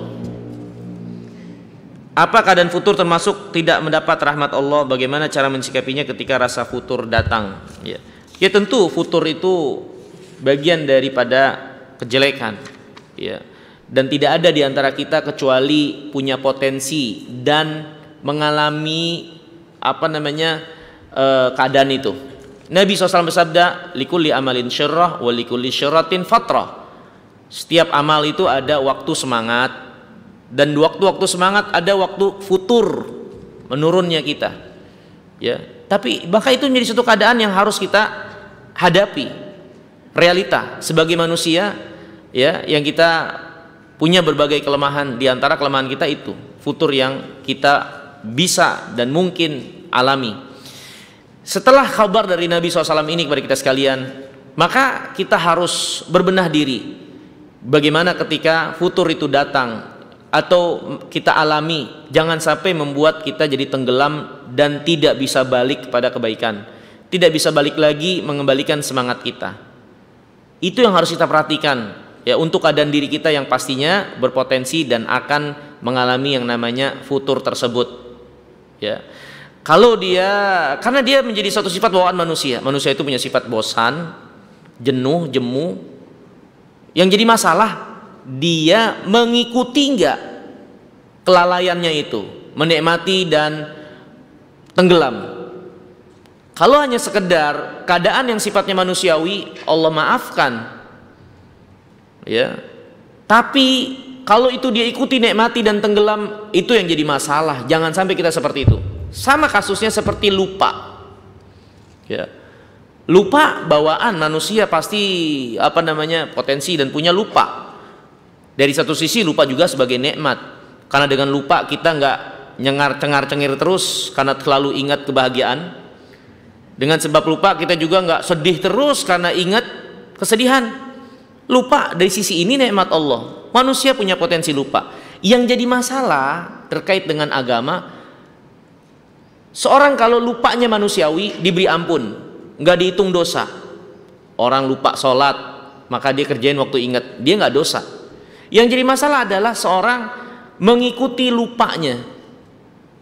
Apa keadaan futur termasuk tidak mendapat rahmat Allah? Bagaimana cara mensikapinya ketika rasa futur datang? Ya, ya tentu futur itu bagian daripada kejelekan, ya. Dan tidak ada di antara kita kecuali punya potensi dan mengalami keadaan itu. Nabi SAW bersabda, likulli amalin syarrah wa likulli syarratin fatrah. Setiap amal itu ada waktu semangat, dan waktu-waktu semangat ada waktu futur menurunnya kita. Ya, tapi maka itu menjadi suatu keadaan yang harus kita hadapi. Realita sebagai manusia, ya, yang kita punya berbagai kelemahan. Di antara kelemahan kita itu futur yang kita bisa dan mungkin alami. Setelah kabar dari Nabi SAW ini kepada kita sekalian, maka kita harus berbenah diri. Bagaimana ketika futur itu datang atau kita alami, jangan sampai membuat kita jadi tenggelam dan tidak bisa balik kepada kebaikan, tidak bisa balik lagi mengembalikan semangat kita. Itu yang harus kita perhatikan ya, untuk keadaan diri kita yang pastinya berpotensi dan akan mengalami yang namanya futur tersebut ya. Kalau karena dia menjadi satu sifat bawaan manusia. Manusia itu punya sifat bosan, jenuh, jemu. Yang jadi masalah, dia mengikuti enggak kelalaiannya itu, menikmati dan tenggelam. Kalau hanya sekedar keadaan yang sifatnya manusiawi, Allah maafkan ya. Tapi kalau itu dia ikuti, nikmati dan tenggelam, itu yang jadi masalah. Jangan sampai kita seperti itu. Sama kasusnya seperti lupa ya. Lupa bawaan manusia pasti potensi dan punya lupa. Dari satu sisi lupa juga sebagai nikmat, karena dengan lupa kita nggak cengar-cengir terus karena terlalu ingat kebahagiaan. Dengan sebab lupa kita juga nggak sedih terus karena ingat kesedihan. Lupa dari sisi ini nikmat Allah. Manusia punya potensi lupa. Yang jadi masalah terkait dengan agama, seorang kalau lupanya manusiawi diberi ampun, nggak dihitung dosa. Orang lupa sholat, maka dia kerjain waktu ingat, dia nggak dosa. Yang jadi masalah adalah seorang mengikuti lupanya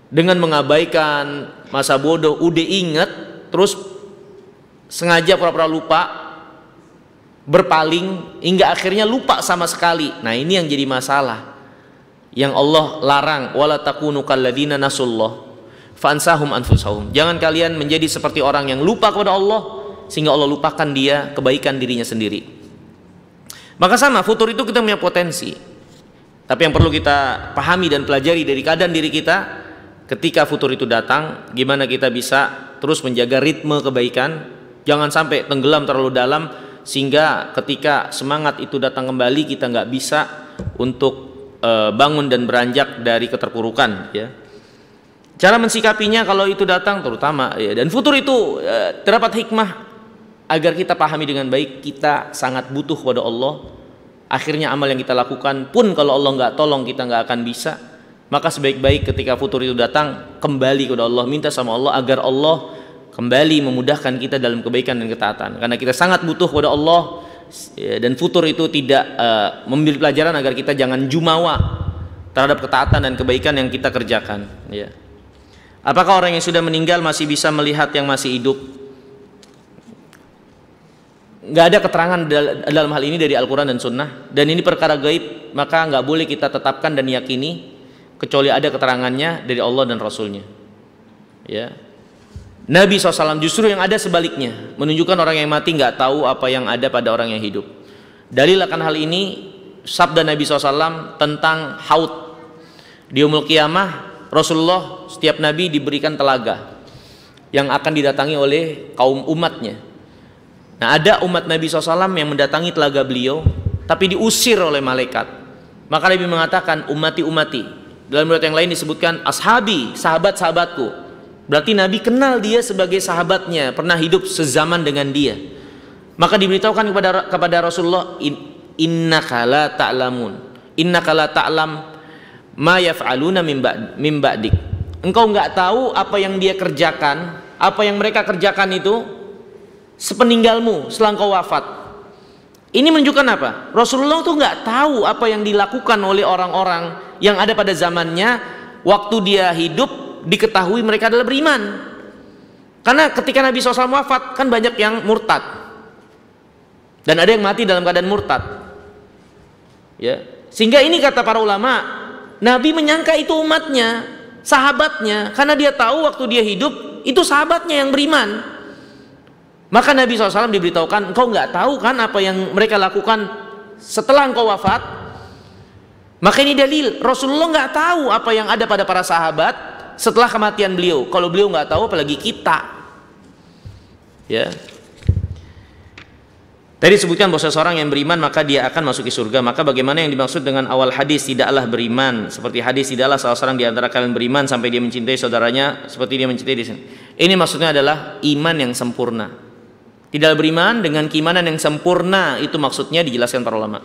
dengan mengabaikan masa bodoh, udah ingat terus sengaja pura-pura lupa, berpaling hingga akhirnya lupa sama sekali. Nah, ini yang jadi masalah, yang Allah larang, wala takunu kalladzina nasullah fansahum anfusahum. Jangan kalian menjadi seperti orang yang lupa kepada Allah sehingga Allah lupakan dia kebaikan dirinya sendiri. Maka sama, futur itu kita punya potensi. Tapi yang perlu kita pahami dan pelajari dari keadaan diri kita ketika futur itu datang, gimana kita bisa terus menjaga ritme kebaikan, jangan sampai tenggelam terlalu dalam sehingga ketika semangat itu datang kembali kita nggak bisa untuk bangun dan beranjak dari keterpurukan ya. Cara mensikapinya kalau itu datang terutama ya, dan futur itu terdapat hikmah agar kita pahami dengan baik. Kita sangat butuh kepada Allah. Akhirnya amal yang kita lakukan pun kalau Allah nggak tolong kita nggak akan bisa. Maka sebaik-baik ketika futur itu datang, kembali kepada Allah, minta sama Allah agar Allah kembali memudahkan kita dalam kebaikan dan ketaatan. Karena kita sangat butuh kepada Allah ya, dan futur itu tidak memberi pelajaran agar kita jangan jumawa terhadap ketaatan dan kebaikan yang kita kerjakan ya. Apakah orang yang sudah meninggal masih bisa melihat yang masih hidup? Nggak ada keterangan dalam hal ini dari Al-Quran dan Sunnah, dan ini perkara gaib, maka nggak boleh kita tetapkan dan yakini kecuali ada keterangannya dari Allah dan Rasulnya ya. Nabi SAW justru yang ada sebaliknya, menunjukkan orang yang mati nggak tahu apa yang ada pada orang yang hidup. Dalil akan hal ini sabda Nabi SAW tentang haud. Di yaumul qiyamah Rasulullah, setiap nabi diberikan telaga yang akan didatangi oleh kaum umatnya. Nah, ada umat Nabi SAW yang mendatangi telaga beliau tapi diusir oleh malaikat. Maka Nabi mengatakan ummati ummati. Dalam riwayat yang lain disebutkan ashabi, sahabat-sahabatku. Berarti Nabi kenal dia sebagai sahabatnya, pernah hidup sezaman dengan dia. Maka diberitahukan kepada Rasulullah, innaka la ta'lamun, innaka la ta'lam ma yaf'aluna min ba'dik. Engkau nggak tahu apa yang dia kerjakan, apa yang mereka kerjakan itu sepeninggalmu, setelah engkau wafat. Ini menunjukkan apa? Rasulullah tuh nggak tahu apa yang dilakukan oleh orang-orang yang ada pada zamannya waktu dia hidup, diketahui mereka adalah beriman. Karena ketika Nabi SAW wafat kan banyak yang murtad dan ada yang mati dalam keadaan murtad ya. Sehingga ini kata para ulama, Nabi menyangka itu umatnya, sahabatnya, karena dia tahu waktu dia hidup itu sahabatnya yang beriman. Maka Nabi SAW diberitahukan, engkau nggak tahu kan apa yang mereka lakukan setelah engkau wafat. Maka ini dalil Rasulullah nggak tahu apa yang ada pada para sahabat setelah kematian beliau. Kalau beliau nggak tahu, apalagi kita ya. Tadi disebutkan bahwa seseorang yang beriman maka dia akan masuk ke surga. Maka bagaimana yang dimaksud dengan awal hadis tidaklah beriman? Seperti hadis tidaklah salah seorang di antara kalian beriman sampai dia mencintai saudaranya seperti dia mencintai diri sendiri. Ini maksudnya adalah iman yang sempurna. Tidak beriman dengan keimanan yang sempurna, itu maksudnya dijelaskan para ulama.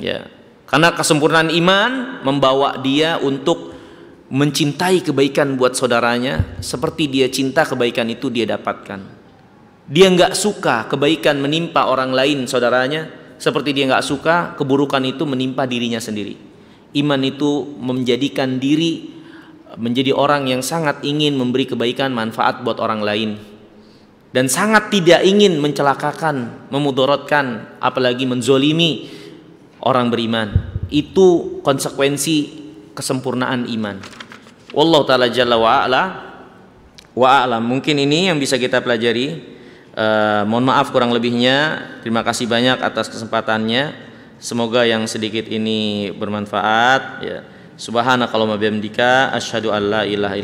Ya, karena kesempurnaan iman membawa dia untuk mencintai kebaikan buat saudaranya seperti dia cinta kebaikan itu dia dapatkan. Dia nggak suka kebaikan menimpa orang lain saudaranya seperti dia nggak suka keburukan itu menimpa dirinya sendiri. Iman itu menjadikan diri menjadi orang yang sangat ingin memberi kebaikan manfaat buat orang lain dan sangat tidak ingin mencelakakan, memudaratkan, apalagi menzolimi orang beriman. Itu konsekuensi kesempurnaan iman. Wallahu ta'ala jalla wa a'lam. Mungkin ini yang bisa kita pelajari. Mohon maaf kurang lebihnya. Terima kasih banyak atas kesempatannya. Semoga yang sedikit ini bermanfaat ya. Subhanakallahumma bihamdika asyhadu an la ilaha illa